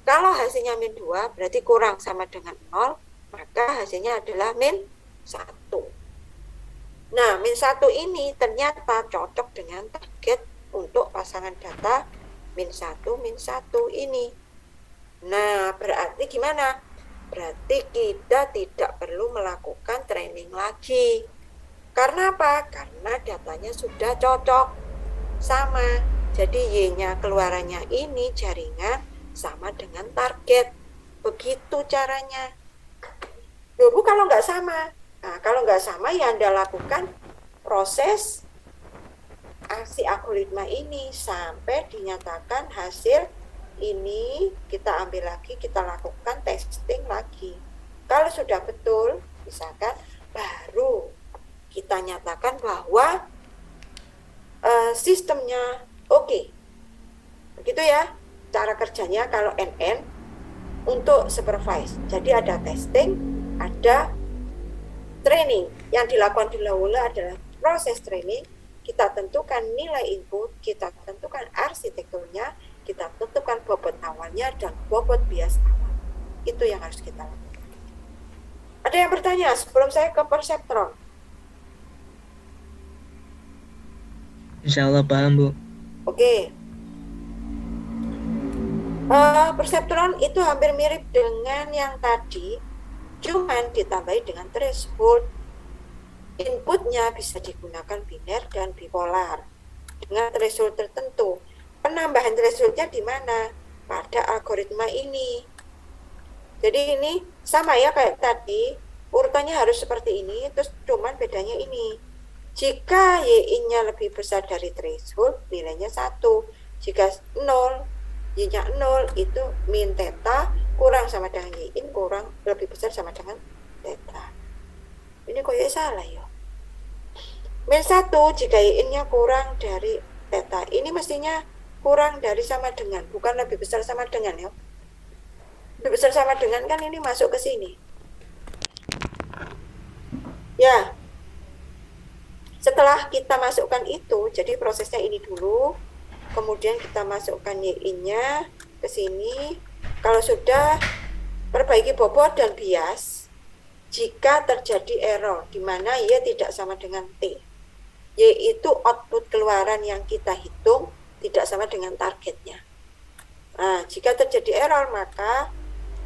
Kalau hasilnya min 2 berarti kurang sama dengan 0, maka hasilnya adalah min 1. Nah, min 1 ini ternyata cocok dengan target untuk pasangan data min 1 ini. Nah, berarti gimana? Berarti kita tidak perlu melakukan training lagi. Karena apa? Karena datanya sudah cocok sama. Jadi Y-nya keluarannya ini jaringan sama dengan target. Begitu caranya. Loh, Bu, kalau nggak sama? Nah, kalau nggak sama ya Anda lakukan proses aksi algoritma ini sampai dinyatakan hasil ini, kita ambil lagi, kita lakukan testing lagi. Kalau sudah betul, misalkan baru kita nyatakan bahwa sistemnya oke. Begitu ya cara kerjanya kalau NN untuk supervise. Jadi ada testing, ada training. Yang dilakukan dulu adalah proses training. Kita tentukan nilai input, kita tentukan arsitekturnya, kita tentukan bobot awalnya dan bobot bias awal. Itu yang harus kita lakukan. Ada yang bertanya sebelum saya ke perseptron? Insya Allah paham, Bu. Oke. Perseptron itu hampir mirip dengan yang tadi, cuman ditambahi dengan threshold. Inputnya bisa digunakan biner dan bipolar dengan threshold tertentu. Penambahan thresholdnya di mana? Pada algoritma ini. Jadi ini sama ya kayak tadi, urutannya harus seperti ini, terus cuman bedanya ini. Jika Y-nya lebih besar dari threshold, nilainya 1. Jika 0, Y-nya 0, itu min theta kurang sama dengan Y-in, kurang lebih besar sama dengan theta. Ini kok ya salah ya. Min 1, jika Y-nya kurang dari theta. Ini mestinya kurang dari sama dengan, bukan lebih besar sama dengan ya. Lebih besar sama dengan kan ini masuk ke sini. Ya. Setelah kita masukkan itu, jadi prosesnya ini dulu. Kemudian kita masukkan Y-nya ke sini. Kalau sudah, perbaiki bobot dan bias. Jika terjadi error, di mana Y tidak sama dengan T. Y itu output keluaran yang kita hitung tidak sama dengan targetnya. Nah, jika terjadi error, maka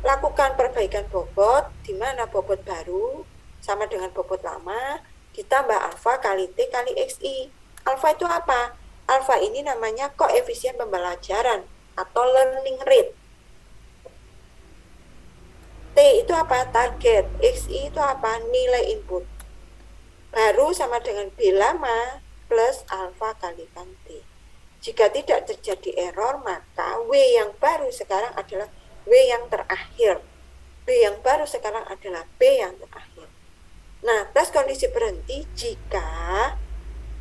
lakukan perbaikan bobot, di mana bobot baru sama dengan bobot lama, ditambah alfa kali T kali XI. Alfa itu apa? Alfa ini namanya koefisien pembelajaran atau learning rate. T itu apa? Target. XI itu apa? Nilai input. Baru sama dengan B lama plus alfa kalikan T. Jika tidak terjadi error, maka W yang baru sekarang adalah W yang terakhir. B yang baru sekarang adalah B yang terakhir. Nah, tes kondisi berhenti jika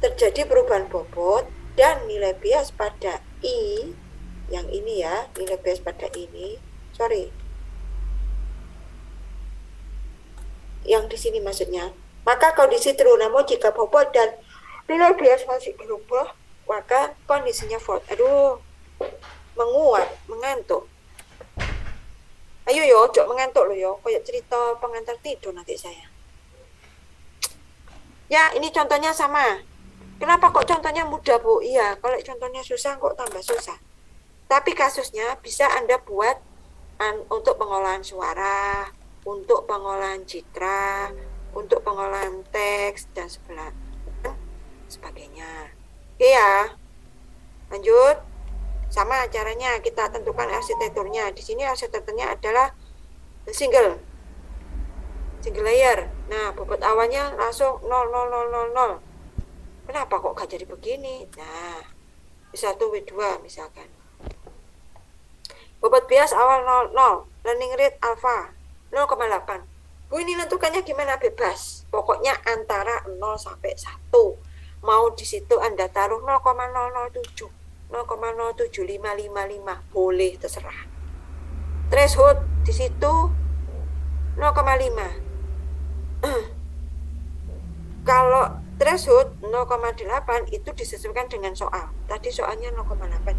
terjadi perubahan bobot dan nilai bias pada I, yang ini ya, nilai bias pada ini, yang di sini maksudnya, maka kondisi true. Namun jika bobot dan nilai bias masih berubah, maka kondisinya false. Menguap, mengantuk. Ayo yo, jok mengantuk lo yo, kayak cerita pengantar tidur nanti saya. Ya, ini contohnya sama. Kenapa kok contohnya mudah, Bu? Iya, kalau contohnya susah kok tambah susah. Tapi kasusnya bisa Anda buat untuk pengolahan suara, untuk pengolahan citra, untuk pengolahan teks, dan sebagainya. Oke ya, lanjut. Sama caranya kita tentukan arsitekturnya. Di sini arsitekturnya adalah single layer. Nah, bobot awalnya langsung 0, 0, 0, 0, 0. Kenapa kok gak jadi begini? Nah, W1, W2 misalkan. Bobot bias awal 0, 0. Learning rate alpha 0,8. Bu, ini nentukannya gimana? Bebas. Pokoknya antara 0 sampai 1. Mau di situ Anda taruh 0,007. 0,07555 boleh, terserah. Threshold di situ 0,5. Kalau threshold 0,8 itu disesuaikan dengan soal. Tadi soalnya 0,8.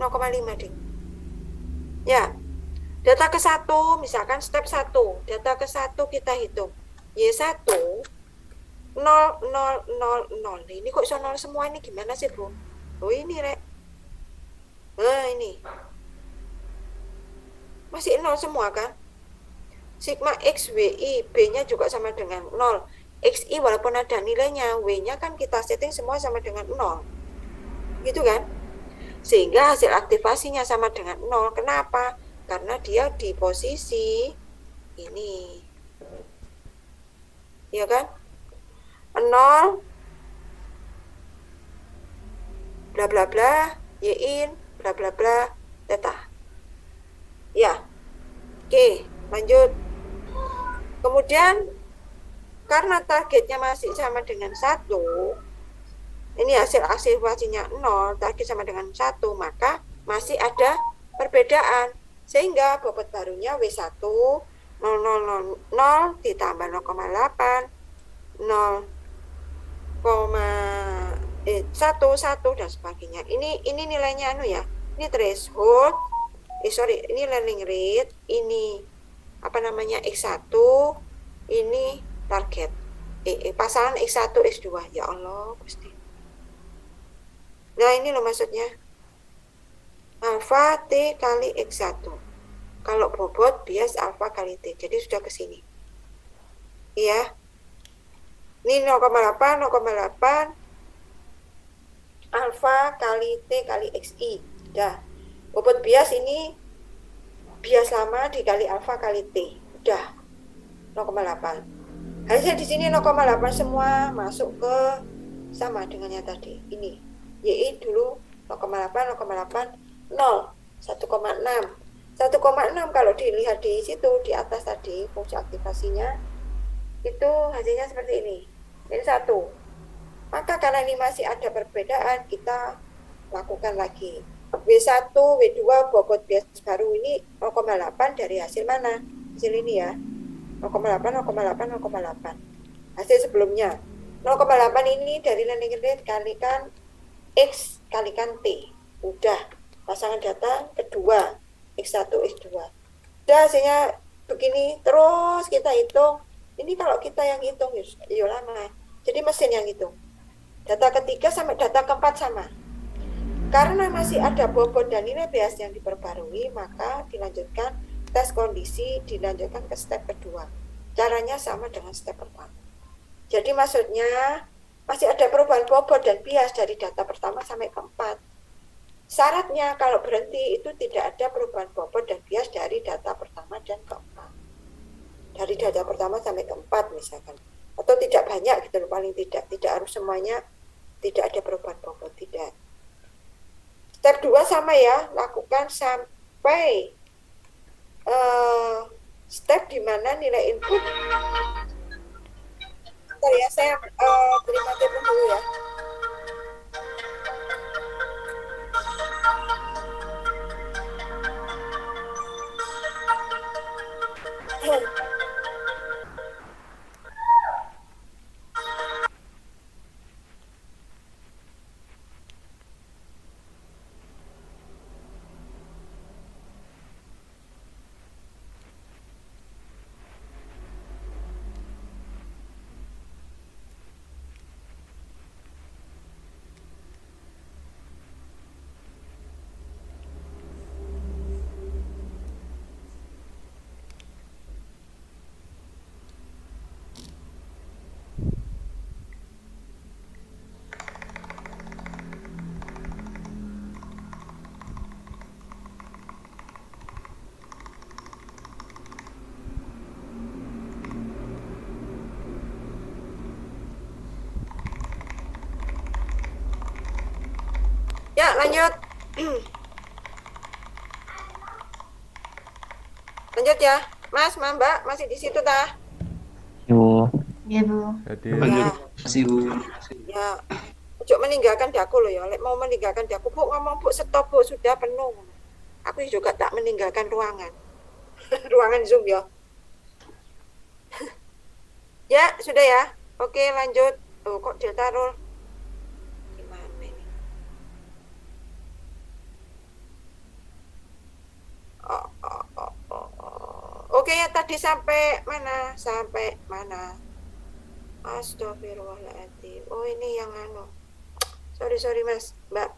0,5 ding. Ya. Data ke 1 misalkan step 1. Data ke 1 kita hitung. Y1 0, 0, 0, 0. Ini kok iso 0 semua, ini gimana sih, Bu? Oh, ini, Rek. Ini. Masih 0 semua, kan? Sigma X, WI, B-nya juga sama dengan 0. XI walaupun ada nilainya, W-nya kan kita setting semua sama dengan 0. Gitu kan? Sehingga hasil aktivasinya sama dengan 0. Kenapa? Karena dia di posisi ini. Ya kan? 0 bla bla bla y-in bla bla bla theta. Ya. Oke, lanjut. Kemudian karena targetnya masih sama dengan 1, ini hasil aktivasinya 0, target sama dengan 1, maka masih ada perbedaan. Sehingga bobot barunya W1 0, 0, 0, 0 ditambah 0,8 0, 1, 1 dan sebagainya. Ini nilainya ya. Ini threshold. Ini learning rate, ini X1, ini target. Pasangan X1, X2. Ya Allah, Gusti. Nah, ini loh maksudnya. Alfa T kali X1. Kalau bobot bias alfa kali T. Jadi sudah ke sini. Iya. Ini 0,8 alfa kali T kali XI. Udah. Bobot bias ini bias lama dikali alfa kali T. Udah. 0,8. Hasilnya di sini 0,8 semua masuk ke sama dengannya tadi. Ini. YI dulu 0,8 0, 1,6. 1,6 kalau dilihat di situ di atas tadi fungsi aktivasinya itu hasilnya seperti ini. Ini 1. Maka karena ini masih ada perbedaan, kita lakukan lagi. W1, W2 bobot bias baru ini 0,8 dari hasil mana? Hasil ini ya. 0,8. Hasil sebelumnya. 0,8 ini dari learning rate kalikan X kalikan T. Udah. Pasangan data kedua X1, X2. Udah hasilnya begini. Terus kita hitung. Ini kalau kita yang hitung, ya lama. Jadi mesin yang hitung. Data ketiga sampai data keempat sama. Karena masih ada bobot dan nilai bias yang diperbarui, maka dilanjutkan tes kondisi, dilanjutkan ke step kedua. Caranya sama dengan step pertama. Jadi maksudnya masih ada perubahan bobot dan bias dari data pertama sampai keempat. Syaratnya kalau berhenti itu tidak ada perubahan bobot dan bias dari data pertama dan keempat. Dari data pertama sampai keempat misalkan. Atau tidak banyak gitu loh, paling tidak. Tidak harus semuanya tidak ada perubahan bobot, tidak. Step 2 sama ya, lakukan sampai step di mana nilai input. Bentar ya, saya terima telepon dulu ya. Ya, lanjut. Lanjut ya. Mas, Mbak, masih di situ tah? Yo. Iya, Bu. Jadi Ya, Masih Bu. ya. Ojo meninggalkan daku loh ya. Lek mau meninggalkan daku, Bu ngomong Bu stop Bu, sudah penuh. Aku juga tak meninggalkan ruangan. Ruangan Zoom ya. Ya, sudah ya. Oke, lanjut. Oh, kok delta roll? Gimana ini? Oke ya, tadi sampai mana? Sampai mana? Astagfirullahaladzim. Oh, ini yang anu. Sorry Mas, Mbak.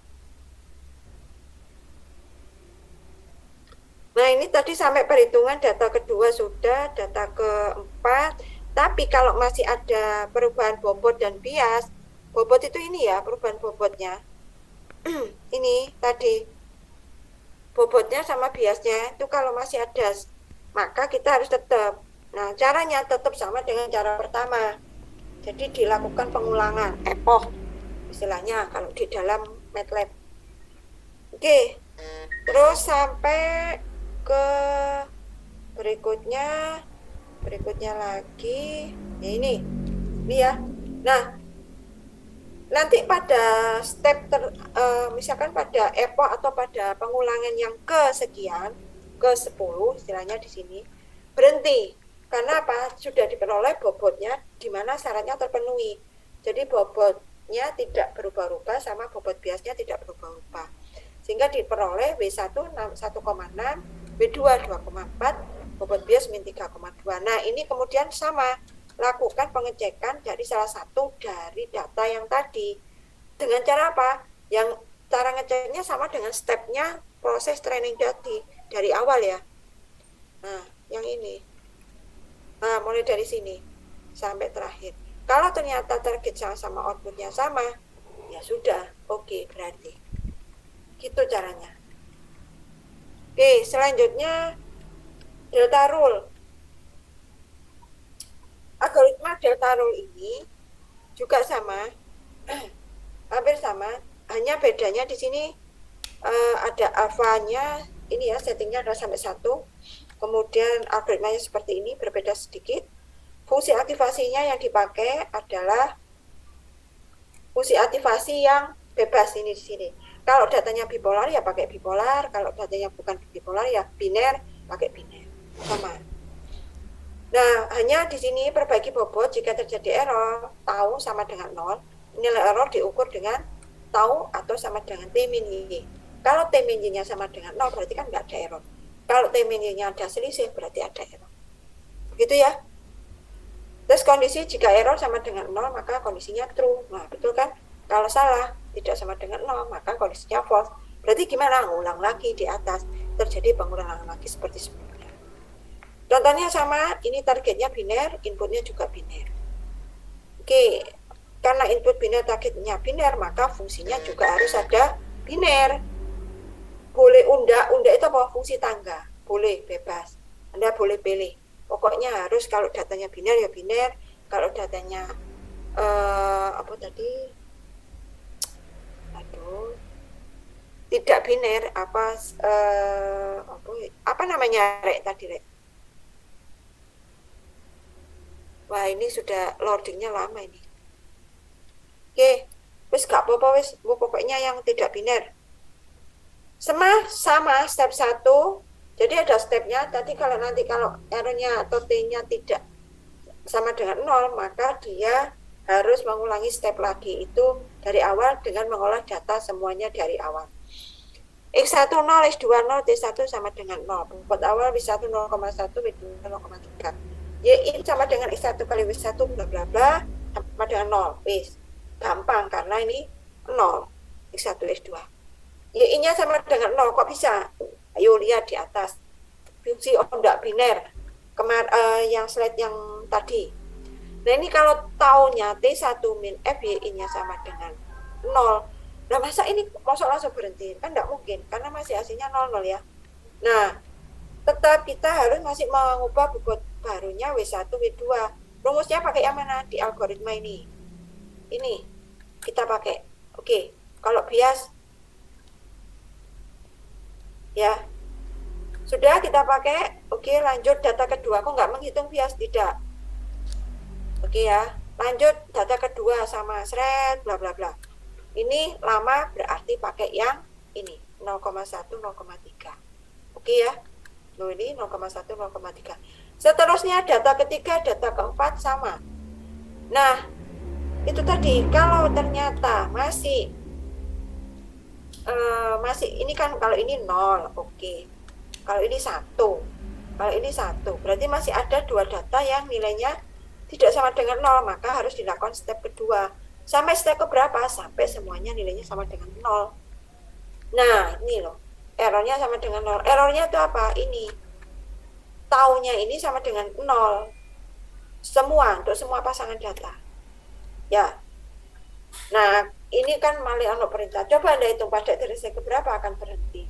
Nah, ini tadi sampai perhitungan data kedua sudah, data keempat. Tapi kalau masih ada perubahan bobot dan bias, bobot itu ini ya, perubahan bobotnya. Ini tadi bobotnya sama biasnya itu kalau masih ada, maka kita harus tetap. Nah, caranya tetap sama dengan cara pertama. Jadi dilakukan pengulangan, epoch istilahnya kalau di dalam MATLAB. Oke, terus sampai ke berikutnya lagi ya ini ya. Nah, nanti pada step misalkan pada epoch atau pada pengulangan yang kesekian, ke-10 istilahnya di sini, berhenti. Karena apa? Sudah diperoleh bobotnya di mana syaratnya terpenuhi. Jadi bobotnya tidak berubah-ubah sama bobot biasnya tidak berubah-ubah. Sehingga diperoleh W1 1,6, W2 2,4, bobot bias min 3,2. Nah, ini kemudian sama, lakukan pengecekan dari salah satu dari data yang tadi. Dengan cara apa? Yang cara ngeceknya sama dengan stepnya proses training tadi dari awal ya. Nah, yang ini. Nah, mulai dari sini sampai terakhir. Kalau ternyata target sama outputnya sama, ya sudah, oke, berarti. Gitu caranya. Oke, selanjutnya delta rule. Algoritma delta rule ini juga sama, hampir sama, hanya bedanya di sini ada alfanya, ini ya settingnya adalah sampai 1, kemudian algoritmanya seperti ini, berbeda sedikit. Fungsi aktivasinya yang dipakai adalah fungsi aktivasi yang bebas ini di sini. Kalau datanya bipolar ya pakai bipolar, kalau datanya bukan bipolar ya biner, pakai biner. Sama. Nah, hanya di sini perbaiki bobot jika terjadi error, tau sama dengan 0. Nilai error diukur dengan tau atau sama dengan T-min Y. Kalau T-min Y-nya sama dengan 0 berarti kan nggak ada error. Kalau T-min Y-nya ada selisih berarti ada error. Begitu ya. Terus kondisi jika error sama dengan 0 maka kondisinya true. Nah, betul kan? Kalau salah, tidak sama dengan 0, maka kondisinya false. Berarti gimana? Ulang lagi di atas, terjadi pengulangan lagi seperti sebelumnya. Contohnya sama, ini targetnya biner, inputnya juga biner. Oke, karena input biner targetnya biner, maka fungsinya juga harus ada biner. Boleh unda itu apa? Fungsi tangga. Boleh, bebas. Anda boleh pilih. Pokoknya harus kalau datanya biner ya biner, kalau datanya apa tadi? Aduh, tidak biner apa namanya rek tadi rek? Wah ini sudah loadingnya lama ini. Oke, wis gak apa-apa wis, pokoknya yang tidak biner. Sama step 1. Jadi ada stepnya. Tadi kalau R-nya atau T-nya tidak sama dengan 0, maka dia harus mengulangi step lagi itu dari awal dengan mengolah data semuanya dari awal. X1 0, X2 0, T1 sama dengan 0. Buat awal W1 0,1, W2 0,3. Y sama dengan X1 kali W1 bla bla bla sama dengan 0. Wis. Gampang karena ini 0. X1 X2. Y-nya sama dengan 0, kok bisa? Ayo lihat di atas. Fungsi onda biner. Yang slide yang tadi. Nah ini kalau taunya T1 min F, Y-nya sama dengan 0. Nah masa ini langsung berhenti? Kan tidak mungkin, karena masih hasilnya 00 ya. Nah, tetap kita harus masih mengubah bobot barunya W1, W2. Rumusnya pakai yang mana? Di algoritma ini. Ini, kita pakai. Oke, kalau bias ya sudah kita pakai. Oke, lanjut data kedua. Kok nggak menghitung bias? Tidak. Oke ya, lanjut data kedua sama thread bla bla bla. Ini lama berarti pakai yang ini 0,1 0,3. Oke ya. Loh ini 0,1 0,3. Seterusnya data ketiga, data keempat sama. Nah, itu tadi kalau ternyata masih ini kan kalau ini 0, oke. Kalau ini 1. Kalau ini 1, berarti masih ada 2 data yang nilainya tidak sama dengan 0, maka harus dilakukan step kedua. Sampai step keberapa? Sampai semuanya nilainya sama dengan 0. Nah, ini loh. Errornya sama dengan 0. Errornya itu apa? Ini. Taunya ini sama dengan 0. Untuk semua pasangan data. Ya. Nah, ini kan malah untuk perintah. Coba Anda hitung pada dari step keberapa akan berhenti.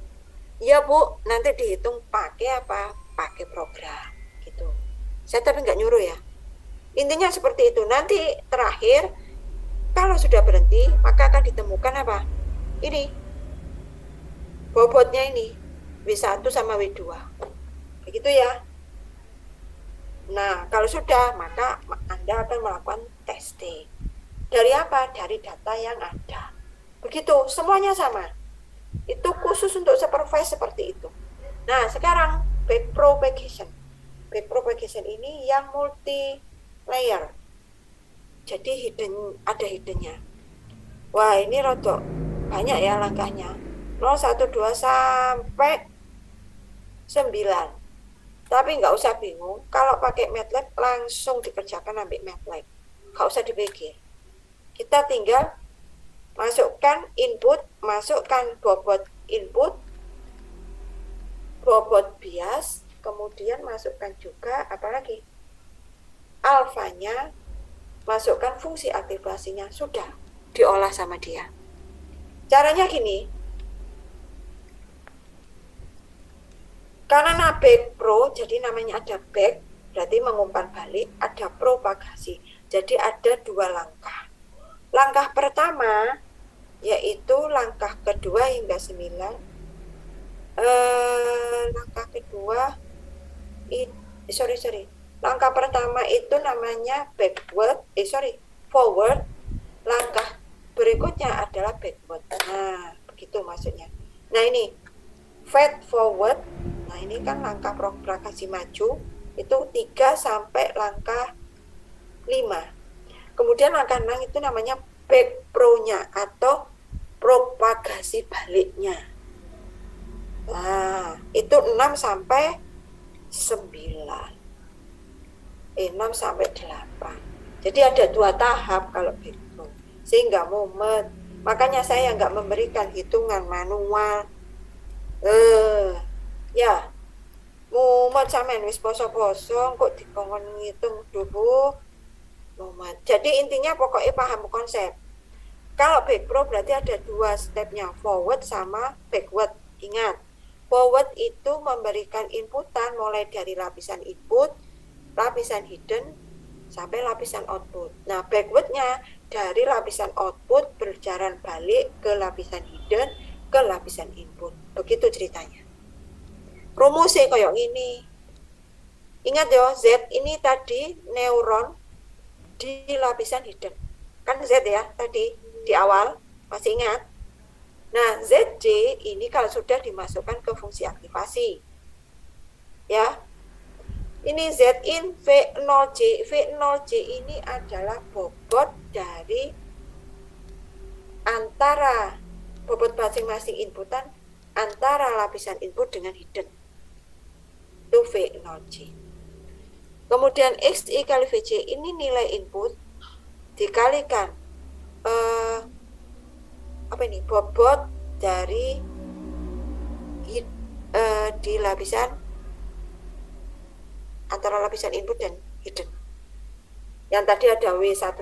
Ya Bu, nanti dihitung pakai apa? Pakai program. Gitu. Saya tapi nggak nyuruh ya. Intinya seperti itu. Nanti terakhir, kalau sudah berhenti, maka akan ditemukan apa? Ini. Bobotnya ini. W1 sama W2. Begitu ya. Nah, kalau sudah, maka Anda akan melakukan testing. Dari apa? Dari data yang ada. Begitu, semuanya sama. Itu khusus untuk supervise seperti itu. Nah, sekarang backpropagation. Backpropagation ini yang multi layer. Jadi ada hiddennya. Wah, ini rodok banyak ya langkahnya. 0, 1, 2 sampai 9. Tapi nggak usah bingung, kalau pakai MATLAB langsung dikerjakan ambil MATLAB. Nggak usah dipikir. Kita tinggal masukkan input, masukkan bobot input, bobot bias, kemudian masukkan juga apalagi alfanya, masukkan fungsi aktivasinya, sudah diolah sama dia. Caranya gini, karena back pro, jadi namanya ada back, berarti mengumpan balik, ada propagasi. Jadi ada 2 langkah. Langkah pertama, yaitu langkah kedua hingga 9. Langkah kedua, langkah pertama itu namanya forward. Langkah berikutnya adalah backward. Nah, begitu maksudnya. Nah ini, fast forward. Nah ini kan langkah propagasi maju, itu 3 sampai langkah 5. Kemudian langkah 6 itu namanya back pro-nya atau propagasi baliknya. Nah, itu 6 sampai 9. 6 sampai 8. Jadi ada 2 tahap kalau back pro. sehingga mumet. Makanya saya nggak memberikan hitungan manual. Ya, mumet sampean wis poso-poso kok dikongkon ngitung dulu mumet. Jadi intinya pokoknya paham konsep. Kalau back pro berarti ada dua stepnya, forward sama backward. Ingat, forward itu memberikan inputan mulai dari lapisan input, lapisan hidden, sampai lapisan output. Nah, backwardnya dari lapisan output berjalan balik ke lapisan hidden, ke lapisan input. Begitu ceritanya. Rumusnya kayak gini. Ingat ya, Z ini tadi neuron di lapisan hidden. Kan Z ya tadi di awal, masih ingat? Nah, ZJ ini kalau sudah dimasukkan ke fungsi aktivasi. Ya. Ini Z in V0J. V0J ini adalah bobot dari antara bobot masing-masing inputan antara lapisan input dengan hidden. Itu V0J. Kemudian XI kali VJ ini nilai input dikalikan bobot dari di lapisan antara lapisan input dan hidden. Yang tadi ada W11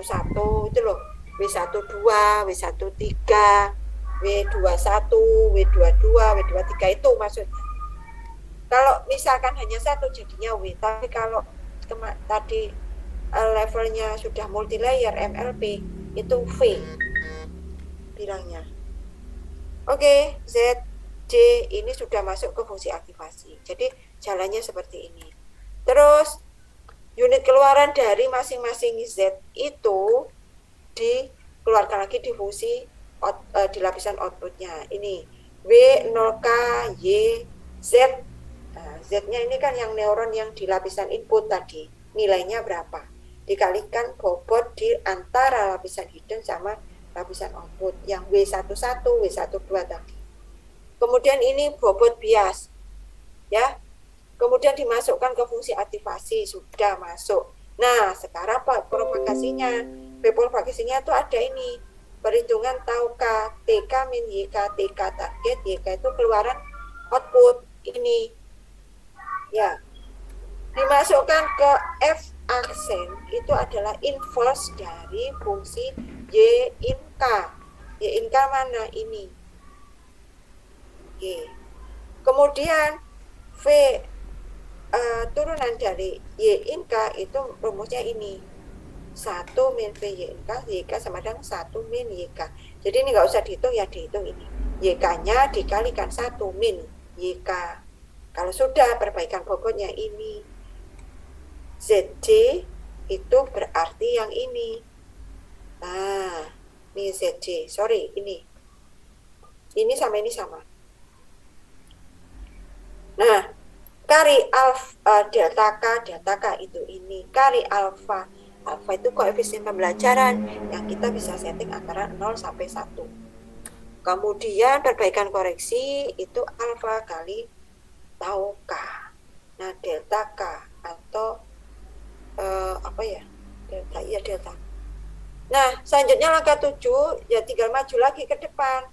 itu loh, W12, W13, W21, W22, W23 itu maksudnya. Kalau misalkan hanya satu jadinya W, tapi kalau tadi levelnya sudah multi layer MLP itu V bilangnya. Oke, Z, J ini sudah masuk ke fungsi aktivasi. Jadi jalannya seperti ini. Terus unit keluaran dari masing-masing Z itu dikeluarkan lagi di fungsi di lapisan outputnya. Ini W0K Y Z. Nah, Z-nya ini kan yang neuron yang di lapisan input tadi. Nilainya berapa? Dikalikan bobot di antara lapisan hidden sama lapisan output yang W11, W12 tadi. Kemudian ini bobot bias. Ya. Kemudian dimasukkan ke fungsi aktivasi, sudah masuk. Nah, sekarang propagasinya. Propagasinya itu ada ini. Perhitungan tau K, TK min YK, TK target, YK itu keluaran output ini. Ya. Dimasukkan ke F aksen itu adalah inverse dari fungsi Y in K. Y in K mana? Ini. Oke. Kemudian V turunan dari Y in K itu rumusnya ini. 1 min V Y in K, YK sama dengan 1 min YK. Jadi ini nggak usah dihitung ya, dihitung ini. YK-nya dikalikan 1 min YK. Kalau sudah perbaikan bobotnya ini. ZJ itu berarti yang ini. Nah, ini ZJ. Sorry, ini. Ini sama ini sama. Nah, kari alfa delta K itu ini. Kari alfa. Alfa itu koefisien pembelajaran yang kita bisa setting antara 0 sampai 1. Kemudian perbaikan koreksi itu alfa kali tau K. Nah, delta K atau delta. Nah, selanjutnya langkah 7 ya tinggal maju lagi ke depan.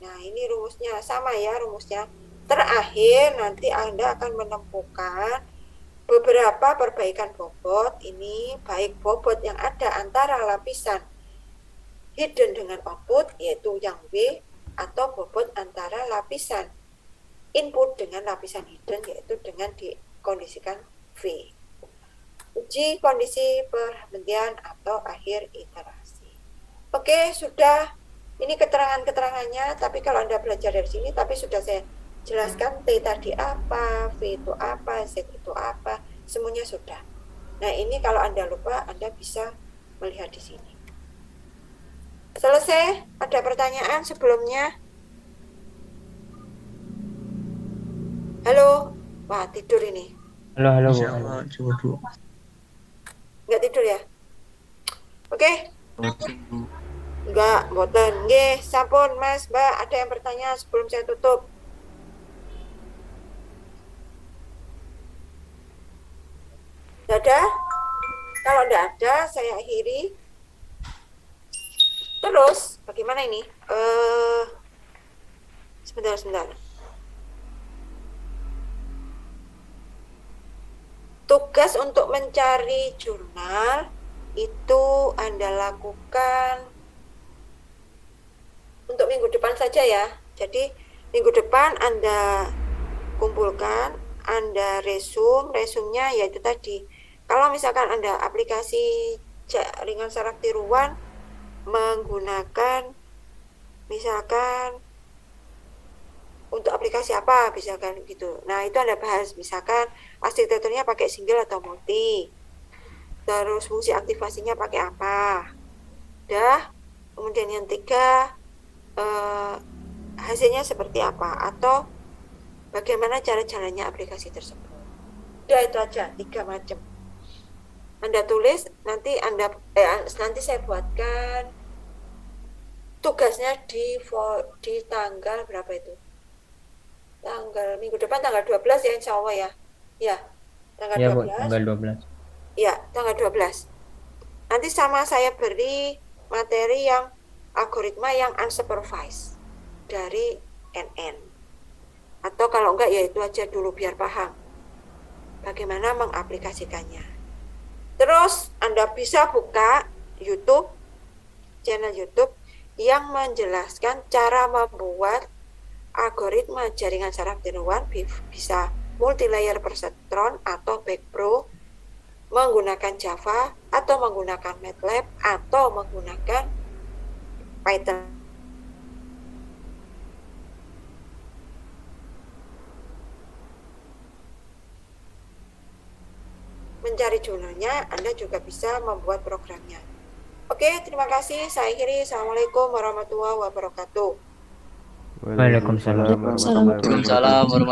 Nah, ini rumusnya sama ya rumusnya. Terakhir nanti Anda akan menemukan beberapa perbaikan bobot ini, baik bobot yang ada antara lapisan hidden dengan output yaitu yang W, atau bobot antara lapisan input dengan lapisan hidden yaitu dengan dikondisikan V. Uji kondisi perhentian atau akhir iterasi. Oke, sudah. Ini keterangan-keterangannya, tapi kalau Anda belajar dari sini, tapi sudah saya jelaskan T tadi apa, V itu apa, Z itu apa, semuanya sudah. Nah, ini kalau Anda lupa, Anda bisa melihat di sini. Selesai? Ada pertanyaan sebelumnya? Halo? Wah, tidur ini. Halo, Bu. Insyaallah, coba dulu. Nggak tidur ya? Oke? Closing, Bu. Enggak, boten. Nggih, sampun Mas, Mbak, ada yang bertanya sebelum saya tutup? Tidak ada? Kalau tidak ada, saya akhiri. Terus bagaimana ini? Sebentar. Tugas untuk mencari jurnal itu Anda lakukan untuk minggu depan saja ya. Jadi minggu depan Anda kumpulkan, Anda resumnya yaitu tadi. Kalau misalkan Anda aplikasi jaringan saraf tiruan menggunakan misalkan untuk aplikasi apa misalkan gitu. Nah, itu Anda bahas misalkan arsitekturnya pakai single atau multi. Terus fungsi aktivasinya pakai apa. Kemudian yang 3 hasilnya seperti apa atau bagaimana cara jalannya aplikasi tersebut. Itu aja 3 macam. Anda tulis nanti nanti saya buatkan tugasnya di tanggal berapa itu? Minggu depan tanggal 12 ya insya Allah ya. Ya, tanggal Ya, 12. Bu, tanggal 12. Ya, tanggal 12. Nanti sama saya beri materi yang algoritma yang unsupervised dari NN. Atau kalau enggak ya itu aja dulu biar paham bagaimana mengaplikasikannya. Terus Anda bisa buka channel YouTube yang menjelaskan cara membuat algoritma jaringan saraf tiruan, bisa multilayer persentron atau backpro, menggunakan Java atau menggunakan MATLAB atau menggunakan Python. Mencari jurnalnya, Anda juga bisa membuat programnya. Oke, terima kasih. Saya akhiri. Assalamualaikum warahmatullahi wabarakatuh. Waalaikumsalam. warahmatullahi wabarakatuh.